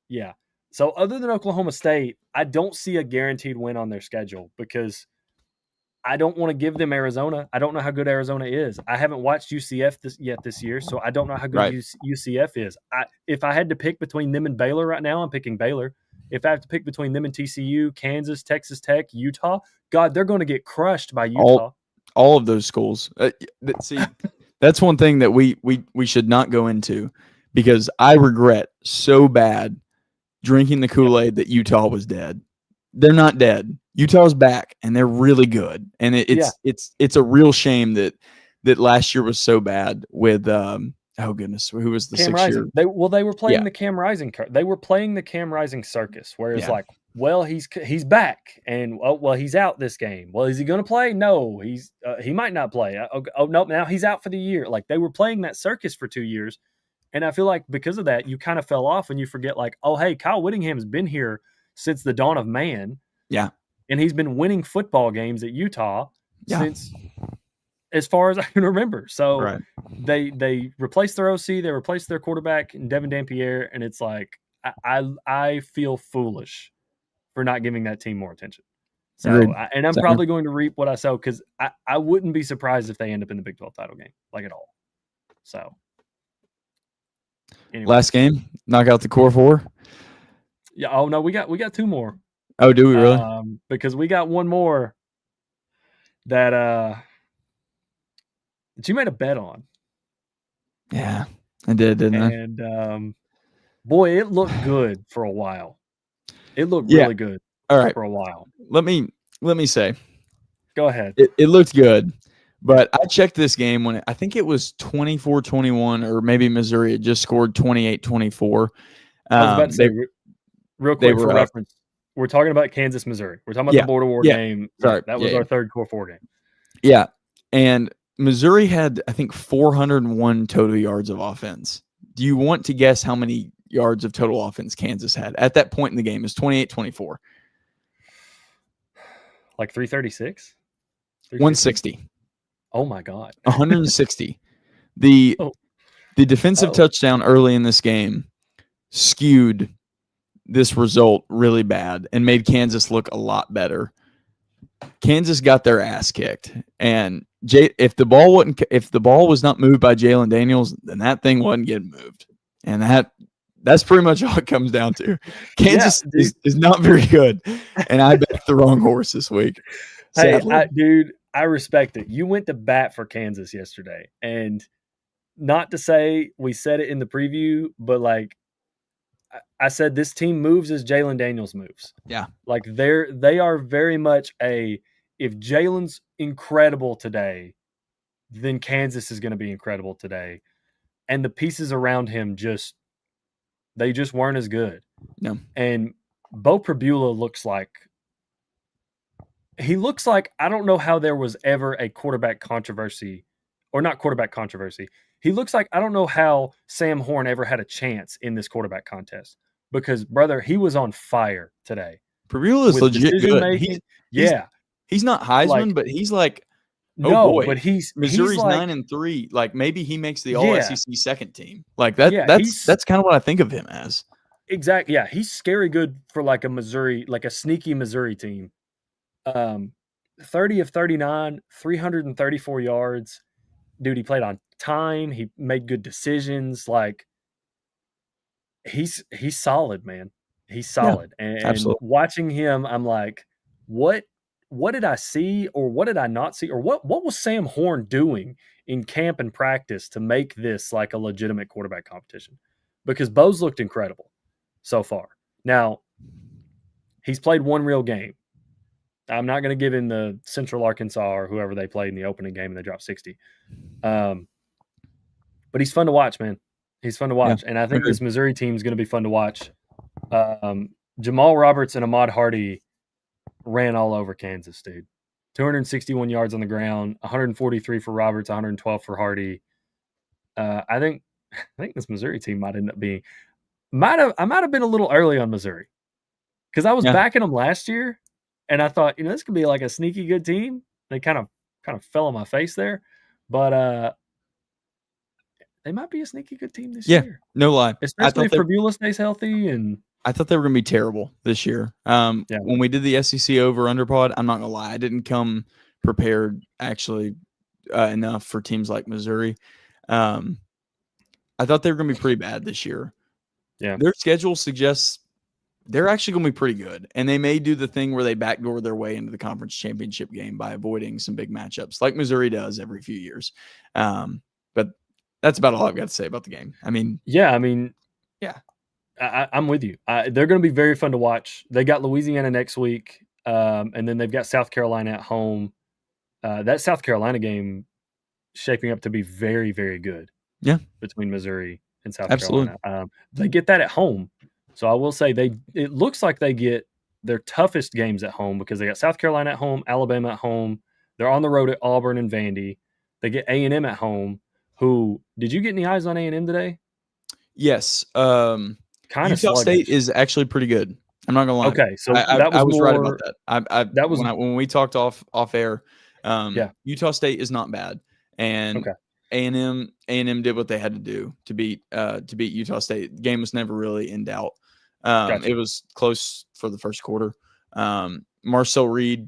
yeah. So other than Oklahoma State, I don't see a guaranteed win on their schedule because I don't want to give them Arizona. I don't know how good Arizona is. I haven't watched UCF this year, so I don't know how good UCF is. If I had to pick between them and Baylor right now, I'm picking Baylor. If I have to pick between them and TCU, Kansas, Texas Tech, Utah, God, they're going to get crushed by Utah. All of those schools. See, that's one thing that we should not go into because I regret so bad drinking the Kool-Aid that Utah was dead. They're not dead. Utah's back, and they're really good. And it's a real shame that last year was so bad with oh goodness, who was the Cam 6 year? They were playing the Cam Rising. They were playing the Cam Rising circus, where it's he's back, and he's out this game. Well, is he going to play? No, he might not play. No, now he's out for the year. Like they were playing that circus for 2 years, and I feel like because of that, you kind of fell off, and you forget hey, Kyle Whittingham's been here since the dawn of man. Yeah. And he's been winning football games at Utah since as far as I can remember. So they replaced their OC, they replaced their quarterback in Devin Dampierre, and it's like I feel foolish for not giving that team more attention. So I'm probably going to reap what I sow because I wouldn't be surprised if they end up in the Big 12 title game, at all. So anyway. Last game, knock out the core four. Yeah. Oh no, we got two more. Oh, do we really? Because we got one more that you made a bet on. Yeah, I did, didn't I? And boy, it looked good for a while. It looked really good. All right, for a while. Let me say. Go ahead. It looked good, but I checked this game when I think it was 24-21, or maybe Missouri had just scored 28-24. I was about to say, real quick for reference, we're talking about Kansas, Missouri. We're talking about the Border War game. Sorry. That was our third core four game. Yeah. And Missouri had, I think, 401 total yards of offense. Do you want to guess how many yards of total offense Kansas had at that point in the game? It was 28-24. Like 336? 160. Oh, my God. 160. The defensive touchdown early in this game skewed this result really bad and made Kansas look a lot better. Kansas got their ass kicked, and if the ball was not moved by Jalen Daniels, then that thing wasn't getting moved, and that's pretty much all it comes down to. Kansas is not very good, and I backed the wrong horse this week. Hey, dude, I respect it. You went to bat for Kansas yesterday, and not to say we said it in the preview, but I said this team moves as Jalen Daniels moves. Yeah. They are very much if Jalen's incredible today, then Kansas is going to be incredible today. and the pieces around him just weren't as good. No. And Bo Prabula looks like I don't know how there was ever a quarterback controversy, or not quarterback controversy. He looks like I don't know how Sam Horn ever had a chance in this quarterback contest, because brother, he was on fire today Prabula is with legit decision good. making. He's Yeah, he's not Heisman, like but he's like, oh no, boy, but he's Missouri's like 9-3. Like maybe he makes the All yeah, SEC second team. Like that. yeah, That's kind of what I think of him as. exactly, yeah, he's scary good for like a Missouri, like a sneaky Missouri team. Um, 30 of 39, 334 yards. Dude, he played on time. He made good decisions. Like he's solid, man. He's Yeah, solid. And absolutely. watching him, I'm like, what did I see, or what did I not see, or what was Sam Horn doing in camp and practice to make this like a legitimate quarterback competition? Because Bo's looked incredible so far. Now, he's played one real game. I'm not going to give him the Central Arkansas or whoever they played in the opening game and they dropped 60. Um, but he's fun to watch, man. He's fun to Yeah, watch, and I think agreed. this Missouri team is going to be fun to watch. Jamal Roberts and Ahmad Hardy ran all over Kansas, dude. 261 yards on the ground, 143 for Roberts, 112 for Hardy. I think this Missouri team might end up being I might have been a little early on Missouri, because I was Yeah, backing them last year, and I thought, this could be like a sneaky good team. They kind of fell on my face there, but they might be a sneaky good team this yeah, year, no lie. especially if Prabula stays healthy. And I thought they were going to be terrible this year. yeah, When we did the SEC over under pod, I'm not going to lie, I didn't come prepared actually enough for teams like Missouri. Um, I thought they were going to be pretty bad this year. yeah, Their schedule suggests they're actually going to be pretty good, and they may do the thing where they backdoor their way into the conference championship game by avoiding some big matchups, like Missouri does every few years. But that's about all I've got to say about the game. I mean, yeah. I mean, yeah, I'm with you. They're going to be very fun to watch. They got Louisiana next week, and then they've got South Carolina at home. That South Carolina game shaping up to be very, very good. yeah, Between Missouri and South absolutely. Carolina, they get that at home. So I will say it looks like they get their toughest games at home, because they got South Carolina at home, Alabama at home. They're on the road at Auburn and Vandy. They get A&M at home. Who did you get any eyes on A&M today? Yes. Kind of Utah State sluggish. is actually pretty good. I'm not gonna lie. Okay, so I, I, that I was was right about more. that. That was When we talked off air, yeah. Utah State is not bad, and Okay, A&M did what they had to do to beat Utah State. The game was never really in doubt. gotcha. It was close for the first quarter. Marcel Reed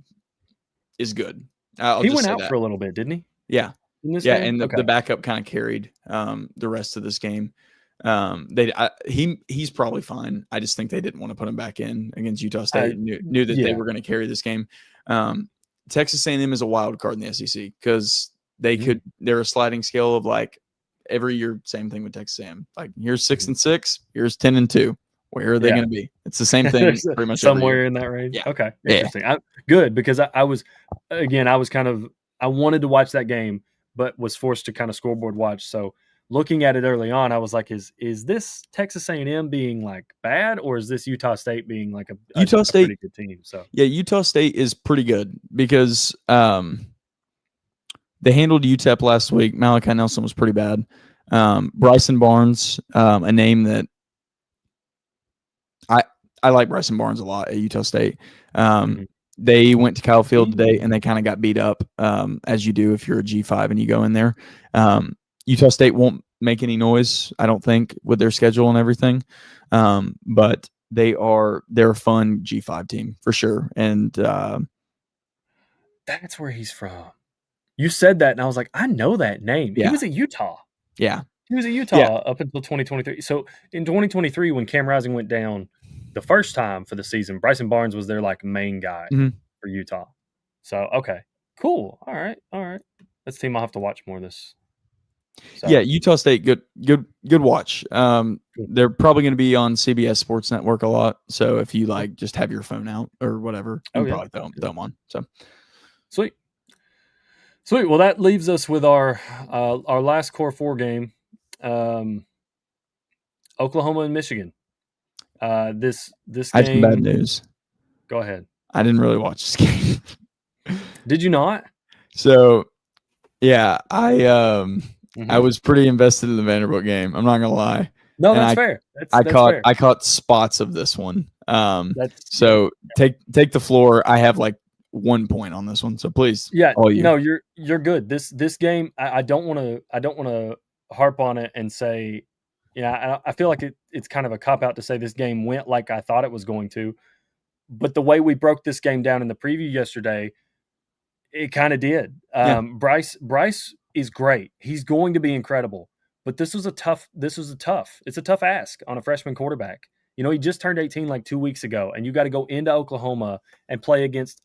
is good. I'll He just went say out that. for a little bit, didn't he? Yeah, In this yeah, game? and the Okay, backup kind of carried the rest of this game. He's probably fine. I just think they didn't want to put him back in against Utah State. Knew that they yeah. were going to carry this game. Texas A&M is a wild card in the SEC because Mhm. they're a sliding scale of like every year. Same thing with Texas A&M. Like here's Mhm. 6-6, here's 10-2. Where are they Yeah. going to be? It's the same thing There's pretty much every year. somewhere in that range. Yeah, Okay, yeah, interesting. Good, because I was, again, I was kind of, I wanted to watch that game, but was forced to kind of scoreboard watch. So looking at it early on, I was like, is this Texas A&M being like bad, or is this Utah State being like Utah a State. pretty good team? So Yeah, Utah State is pretty good because they handled UTEP last week. Malachi Nelson was pretty bad. Bryson Barnes, a name that I I like Bryson Barnes a lot at Utah State. mhm. They went to Kyle Field today He- and they kind of got beat up, as you do if you're a G5 and you go in there. Utah State won't make any noise, I don't think, with their schedule and everything. But they're a fun G5 team for sure. And that's where he's from. You said that, and I was like, I know that name. He yeah, was at Utah. yeah, He was at yeah, Utah up until 2023. So in 2023, when Cam Rising went down the first time for the season, Bryson Barnes was their like main guy mhm. for Utah. So okay, cool. All right, all right. This team I'll have to watch more of this. Yeah, So Utah State, good watch. cool. They're probably going to be on CBS Sports Network a lot. So if you like, just have your phone out or whatever, you Oh can yeah, probably throw them on. So sweet, sweet. Well, that leaves us with our last core four game. Um, Oklahoma and Michigan. This I had some bad game. news. Go ahead. I didn't really watch this game. Did you not? So yeah, I Mm-hmm. was pretty invested in the Vanderbilt game. I'm not gonna lie, No, and that's I fair. I That's caught fair. I caught spots of this one. That's yeah. So take the floor. I have like 1 point on this one, so please, Yeah, all you. no, you're good. This game, I don't want to harp on it and say, yeah, I feel like it's kind of a cop out to say this game went like I thought it was going to, but the way we broke this game down in the preview yesterday, it kind of did. Yeah, Bryce is great. He's going to be incredible, but it's a tough ask on a freshman quarterback. He just turned 18 like 2 weeks ago, and you got to go into Oklahoma and play against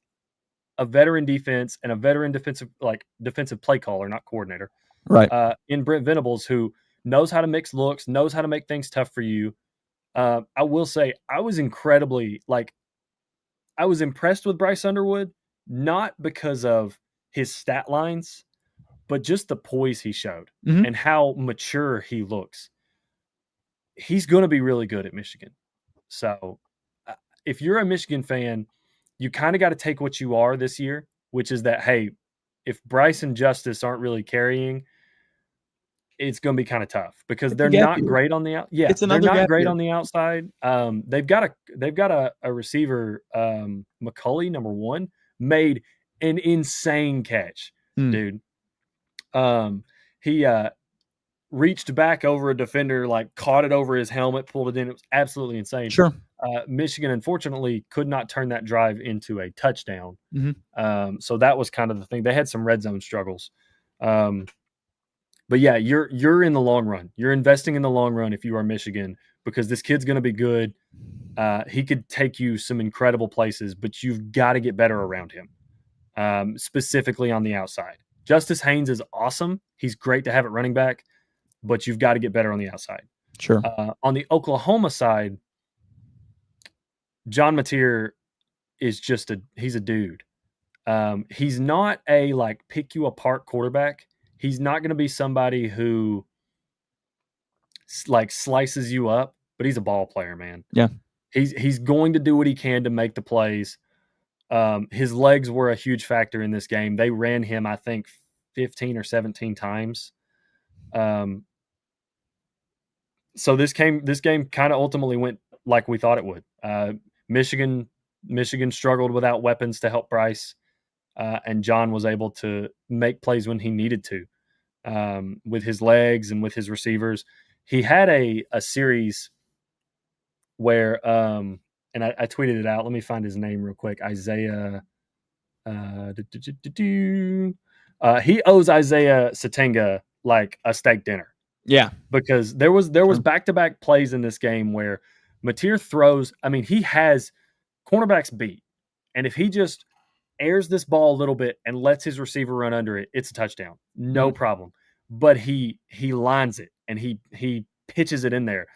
a veteran defense and a veteran defensive play caller, not coordinator, right. in Brent Venables, who knows how to mix looks, knows how to make things tough for you. I will say I was impressed with Bryce Underwood, not because of his stat lines, but just the poise he showed Mm-hmm. and how mature he looks. He's going to be really good at Michigan. So, if you're a Michigan fan, you kind of got to take what you are this year, which is that, hey, if Bryce and Justice aren't really carrying, it's going to be kind of tough because It's a they're gap not year. great on the out. Yeah, It's they're another not gap great year. on the outside. They've got a receiver, McCulley, number one, made an insane catch, Mm, dude. He reached back over a defender, like caught it over his helmet, pulled it in. It was absolutely insane. sure. Michigan, unfortunately, could not turn that drive into a touchdown. Mm-hmm. So that was kind of the thing. They had some red zone struggles. Um, but yeah, you're in the long run. You're investing in the long run if you are Michigan because this kid's going to be good. He could take you some incredible places, but you've got to get better around him, specifically on the outside. Justice Haynes is awesome. He's great to have at running back, but you've got to get better on the outside. Sure. On the Oklahoma side, John Mateer is he's a dude. He's not a like pick you apart quarterback. He's not going to be somebody who like slices you up, but he's a ball player, man. Yeah. He's going to do what he can to make the plays. His legs were a huge factor in this game. They ran him, I think, 15 or 17 times. So this game kind of ultimately went like we thought it would. Michigan struggled without weapons to help Bryce, and John was able to make plays when he needed to with his legs and with his receivers. He had a series where, and I tweeted it out. Let me find his name real quick. Isaiah. He owes Isaiah Satenga like a steak dinner. Yeah. Because there was Sure. back-to-back plays in this game where Mateer throws. I mean, he has cornerbacks beat, and if he just airs this ball a little bit and lets his receiver run under it, it's a touchdown, no problem. But he lines it and he pitches it in there,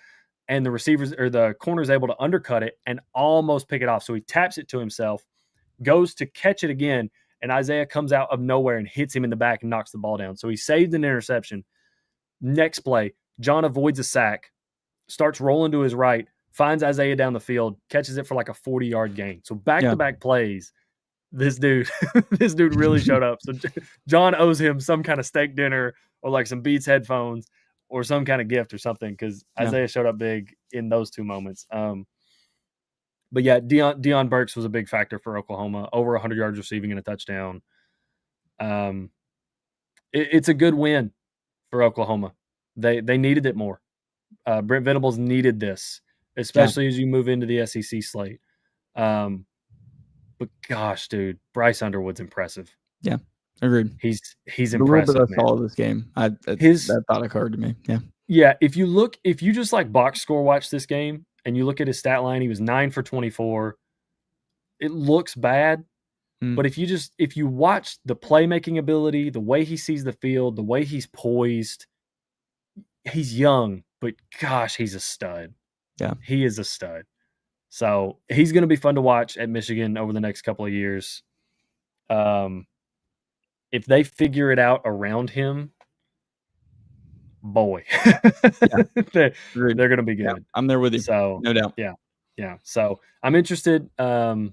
and the receivers or the corner is able to undercut it and almost pick it off. So he taps it to himself, goes to catch it again, and Isaiah comes out of nowhere and hits him in the back and knocks the ball down. So he saved an interception. Next play, John avoids a sack, starts rolling to his right, finds Isaiah down the field, catches it for like a 40-yard gain. So back-to-back plays, this dude this dude really showed up. So John owes him some kind of steak dinner or like some Beats headphones or some kind of gift or something because Isaiah showed up big in those two moments. But yeah, Deion Burks was a big factor for Oklahoma, over 100 yards receiving and a touchdown. It's a good win for Oklahoma. They needed it more. Brent Venables needed this, especially as you move into the SEC slate. But gosh, dude, Bryce Underwood's impressive. Yeah. Agreed. He's The little bit I impressive, man. saw of this game, that thought occurred to me. Yeah. Yeah, if you just like box score watch this game and you look at his stat line, he was 9 for 24. It looks bad, but if you watch the playmaking ability, the way he sees the field, the way he's poised, he's young, but gosh, he's a stud. Yeah. He is a stud. So he's going to be fun to watch at Michigan over the next couple of years. If they figure it out around him, boy, Yeah, they're, agreed. they're going to be Yeah, good. I'm there with you. So, No doubt. yeah, yeah. So I'm interested in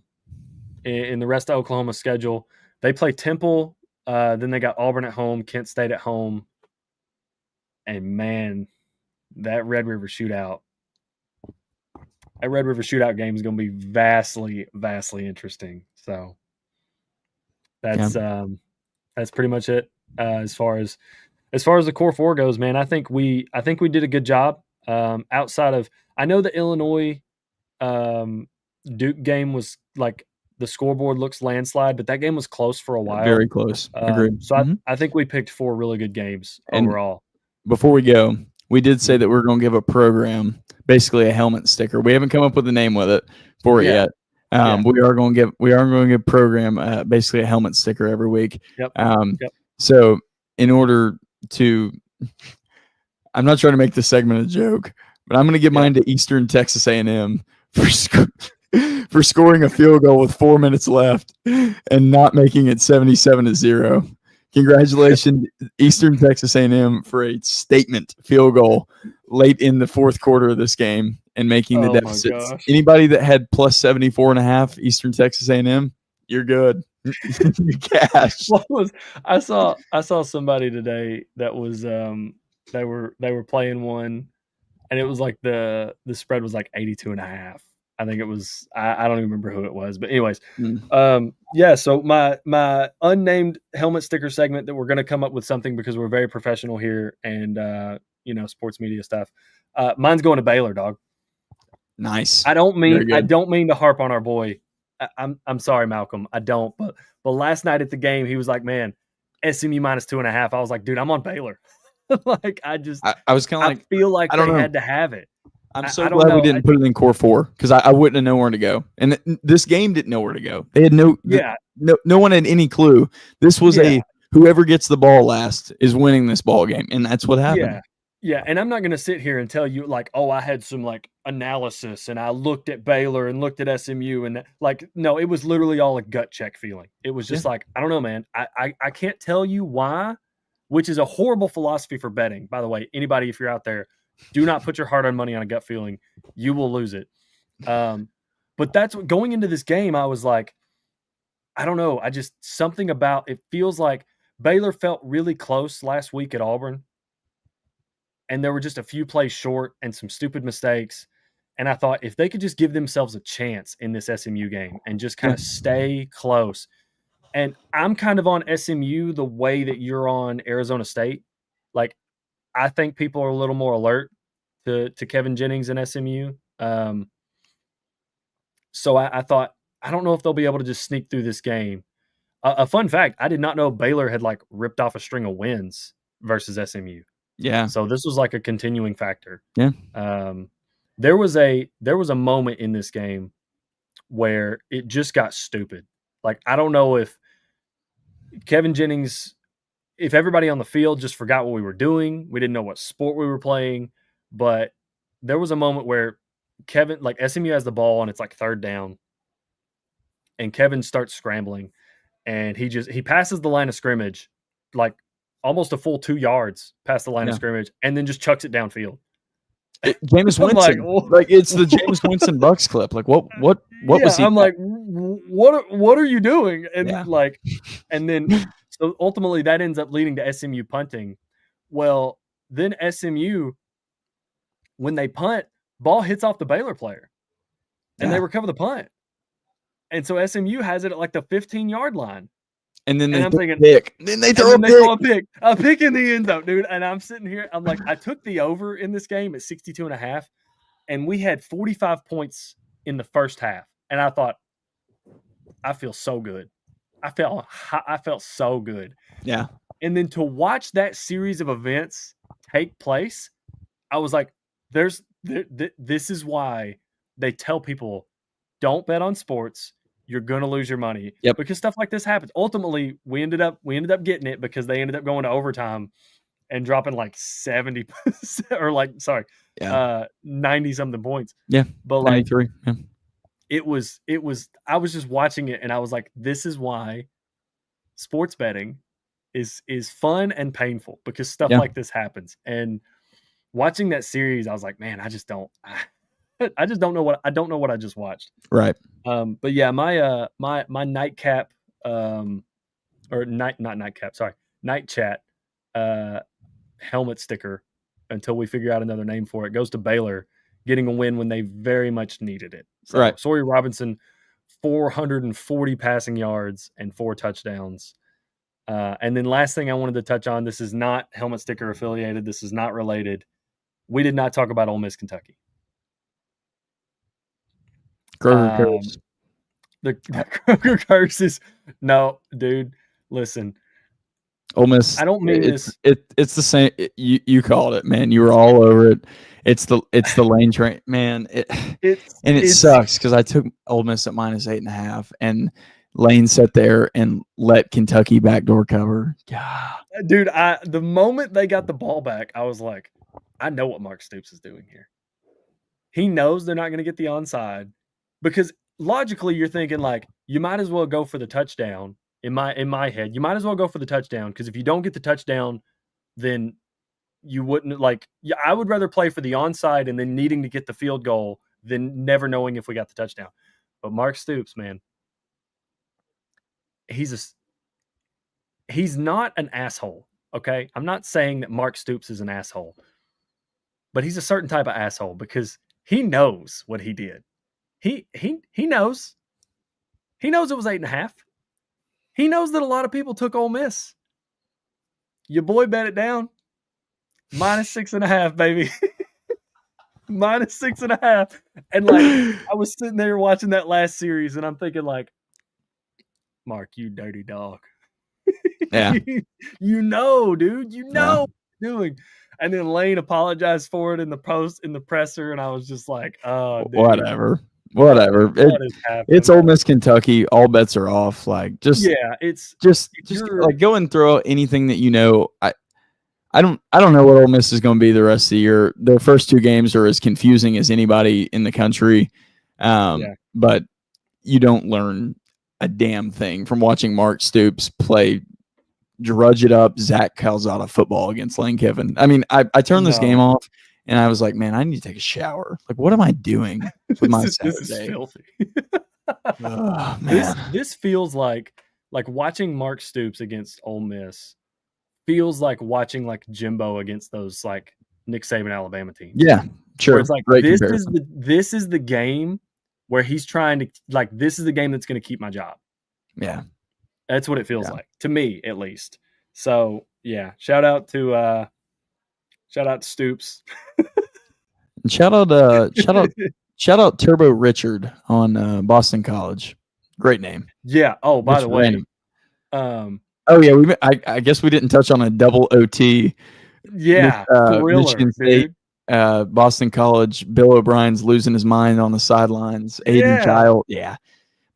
the rest of Oklahoma's schedule. They play Temple, then they got Auburn at home, Kent State at home, and man, that Red River Shootout. That Red River Shootout game is going to be vastly, vastly interesting. So Yeah. that's pretty much it as far as the core four goes. Man, I think we did a good job. Outside of, I know the Illinois Duke game was like the scoreboard looks landslide, but that game was close for a while. Very close. Agreed. So I think we picked four really good games And overall. before we go, we did say that we're going to give a program basically a helmet sticker. We haven't come up with a name with it for it yet. We are going to give program basically a helmet sticker every week. Yep. So in order to, I'm not trying to make this segment a joke, but I'm going to give mine to Eastern Texas A&M for scoring a field goal with 4 minutes left and not making it 77-0. Congratulations, Eastern Texas A&M, for a statement field goal late in the fourth quarter of this game and making the deficit. Anybody that had plus 74.5, Eastern Texas A&M, you're good. You're cash. I saw somebody today that was they were playing one, and it was like the spread was like 82.5. I think it was, I don't even remember who it was, but anyways, so my unnamed helmet sticker segment that we're going to come up with something because we're very professional here and sports media stuff. Mine's going to Baylor, dog. Nice. I don't mean to harp on our boy. I'm sorry, Malcolm. I don't, but last night at the game, he was like, man, SMU minus 2.5. I was like, dude, I'm on Baylor. Like, I was kind of like, I feel like they had to have it. I'm so glad we didn't put it in core 4 because I wouldn't have known where to go. And this game didn't know where to go. They had no one had any clue. This was whoever gets the ball last is winning this ball game, and that's what happened. Yeah, and I'm not going to sit here and tell you like, oh, I had some like analysis and I looked at Baylor and looked at SMU and like, no, it was literally all a gut check feeling. It was just like, I don't know, man. I can't tell you why, which is a horrible philosophy for betting. By the way, anybody, if you're out there, do not put your hard-earned money on a gut feeling. You will lose it. But that's what, going into this game, I was like, I don't know. I just, something about it feels like Baylor felt really close last week at Auburn. And there were just a few plays short and some stupid mistakes. And I thought if they could just give themselves a chance in this SMU game and just kind of stay close. And I'm kind of on SMU the way that you're on Arizona State. Like, I think people are a little more alert to Kevin Jennings and SMU. So I thought, I don't know if they'll be able to just sneak through this game. A fun fact, I did not know Baylor had like ripped off a string of wins versus SMU. Yeah. So this was like a continuing factor. Yeah. There was a moment in this game where it just got stupid. Like, I don't know if Kevin Jennings, if everybody on the field just forgot what we were doing. We didn't know what sport we were playing, but there was a moment where Kevin, like SMU has the ball and it's like third down and Kevin starts scrambling and he passes the line of scrimmage, like almost a full 2 yards past the line of scrimmage and then just chucks it downfield. Jameis Winston, like it's the Jameis Winston Bucks clip. Like what was he? I'm like, what are you doing? And and then so ultimately that ends up leading to SMU punting. Well, then SMU, when they punt, ball hits off the Baylor player, and they recover the punt. And so SMU has it at like the 15-yard line. And then I'm thinking, pick. Then they throw a pick in the end zone, dude. And I'm sitting here, I'm like, I took the over in this game at 62.5, and we had 45 points in the first half. And I thought, I feel so good. I felt so good. Yeah. And then to watch that series of events take place, I was like, this is why they tell people, don't bet on sports. You're going to lose your money because stuff like this happens. Ultimately, we ended up getting it because they ended up going to overtime and dropping like 70 or 90 something points. Yeah. But like 93. Yeah. It was I was just watching it and I was like, this is why sports betting is fun and painful because stuff Yeah. like this happens. And watching that series, I was like, man, I just don't know what I just watched. Right. But yeah, my nightcap, or not nightcap, sorry, night chat, uh, helmet sticker, until we figure out another name for it, goes to Baylor getting a win when they very much needed it. So Right. Sawyer Robinson, 440 passing yards and 4 touchdowns. And then last thing I wanted to touch on, this is not helmet sticker affiliated. This is not related. We did not talk about Ole Miss, Kentucky. Kroger curse. The Kroger curse is no, dude. Listen, Ole Miss. I don't mean this. It's the same. You called it, man. You were all over it. It's the lane train, man. It sucks because I took Ole Miss at -8.5, and Lane sat there and let Kentucky backdoor cover. God. Dude, the moment they got the ball back, I was like, I know what Mark Stoops is doing here. He knows they're not going to get the onside, because logically you're thinking like, you might as well go for the touchdown. In my head, you might as well go for the touchdown, because if you don't get the touchdown, then you wouldn't like. Yeah, I would rather play for the onside and then needing to get the field goal than never knowing if we got the touchdown. But Mark Stoops, man, he's not an asshole. Okay, I'm not saying that Mark Stoops is an asshole, but he's a certain type of asshole because he knows what he did. He knows. He knows it was 8.5. He knows that a lot of people took Ole Miss. Your boy bet it down. -6.5, baby. -6.5. And like, I was sitting there watching that last series, and I'm thinking like, Mark, you dirty dog. Yeah. You know, dude. You know what you're doing. And then Lane apologized for it in the presser, and I was just like, oh, dude. Whatever. What is happening? It's Ole Miss, Kentucky. All bets are off. Like, just like go and throw out anything that you know. I don't know what Ole Miss is going to be the rest of the year. Their first 2 games are as confusing as anybody in the country. But you don't learn a damn thing from watching Mark Stoops play drudge it up Zach Calzada football against Lane Kiffin. I mean, I turned this game off and I was like, man, I need to take a shower. Like, what am I doing with my Saturday? This is filthy. Oh, man. This feels like watching Mark Stoops against Ole Miss feels like watching like Jimbo against those like Nick Saban Alabama teams. Yeah, sure. It's like, this is the game where he's trying to, like, this is the game that's going to keep my job. Yeah. That's what it feels like, to me at least. So yeah, shout out to Stoops. And shout out Turbo Richard on Boston College. Great name. Yeah. Oh, by the way, oh yeah, I guess we didn't touch on a double OT. Yeah, Michigan State, Boston College. Bill O'Brien's losing his mind on the sidelines. Aiden Child,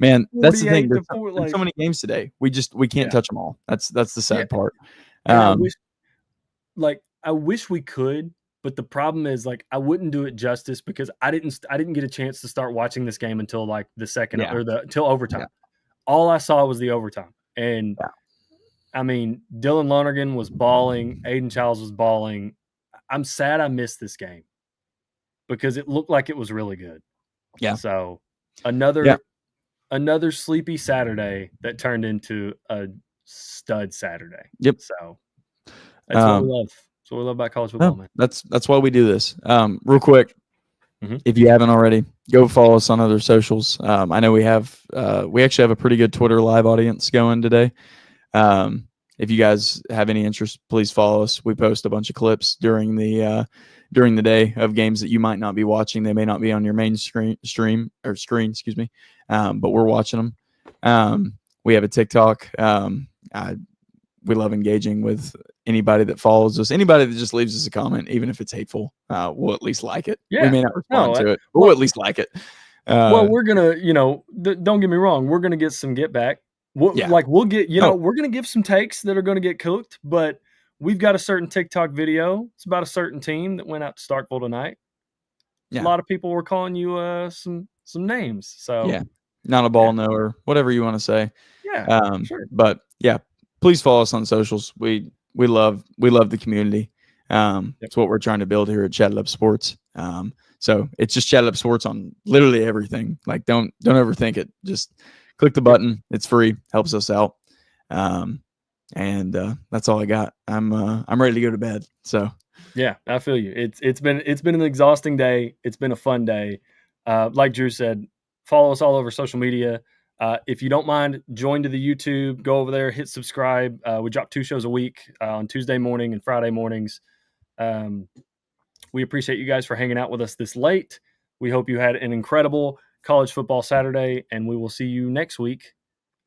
man, that's the thing. There's so many games today. We can't touch them all. That's the sad part. I wish we could, but the problem is like I wouldn't do it justice because I didn't get a chance to start watching this game until like the second until overtime. All I saw was the overtime, and I mean, Dylan Lonergan was balling. Aiden Childs was balling. I'm sad I missed this game because it looked like it was really good. Yeah. So another sleepy Saturday that turned into a stud Saturday. Yep. So that's what we love. That's what we love about college football, man. That's why we do this. Real quick, if you haven't already, go follow us on other socials. I know we actually have a pretty good Twitter live audience going today. If you guys have any interest, please follow us. We post a bunch of clips during the day of games that you might not be watching. They may not be on your main screen, excuse me. But we're watching them. We have a TikTok. We love engaging with anybody that follows us. Anybody that just leaves us a comment, even if it's hateful, we'll at least like it. Yeah. We may not respond to it, but we'll at least like it. Well, we're gonna, don't get me wrong, we're gonna get some get back. We'll get, we're gonna give some takes that are gonna get cooked, but we've got a certain TikTok video. It's about a certain team that went out to Starkville tonight. Yeah. A lot of people were calling you some names. So not a ball knower, whatever you want to say. Yeah, sure. But yeah, please follow us on socials. We love the community. It's what we're trying to build here at Chat It Up Sports. So it's just Chat It Up Sports on literally everything. Like don't overthink it. Just click the button. It's free. Helps us out. And that's all I got. I'm ready to go to bed. So yeah, I feel you. It's been an exhausting day. It's been a fun day. Like Drew said, follow us all over social media. If you don't mind, join to the YouTube. Go over there, hit subscribe. We drop 2 shows a week on Tuesday morning and Friday mornings. We appreciate you guys for hanging out with us this late. We hope you had an incredible college football Saturday, and we will see you next week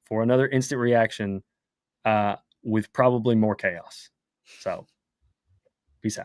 for another instant reaction with probably more chaos. So, peace out.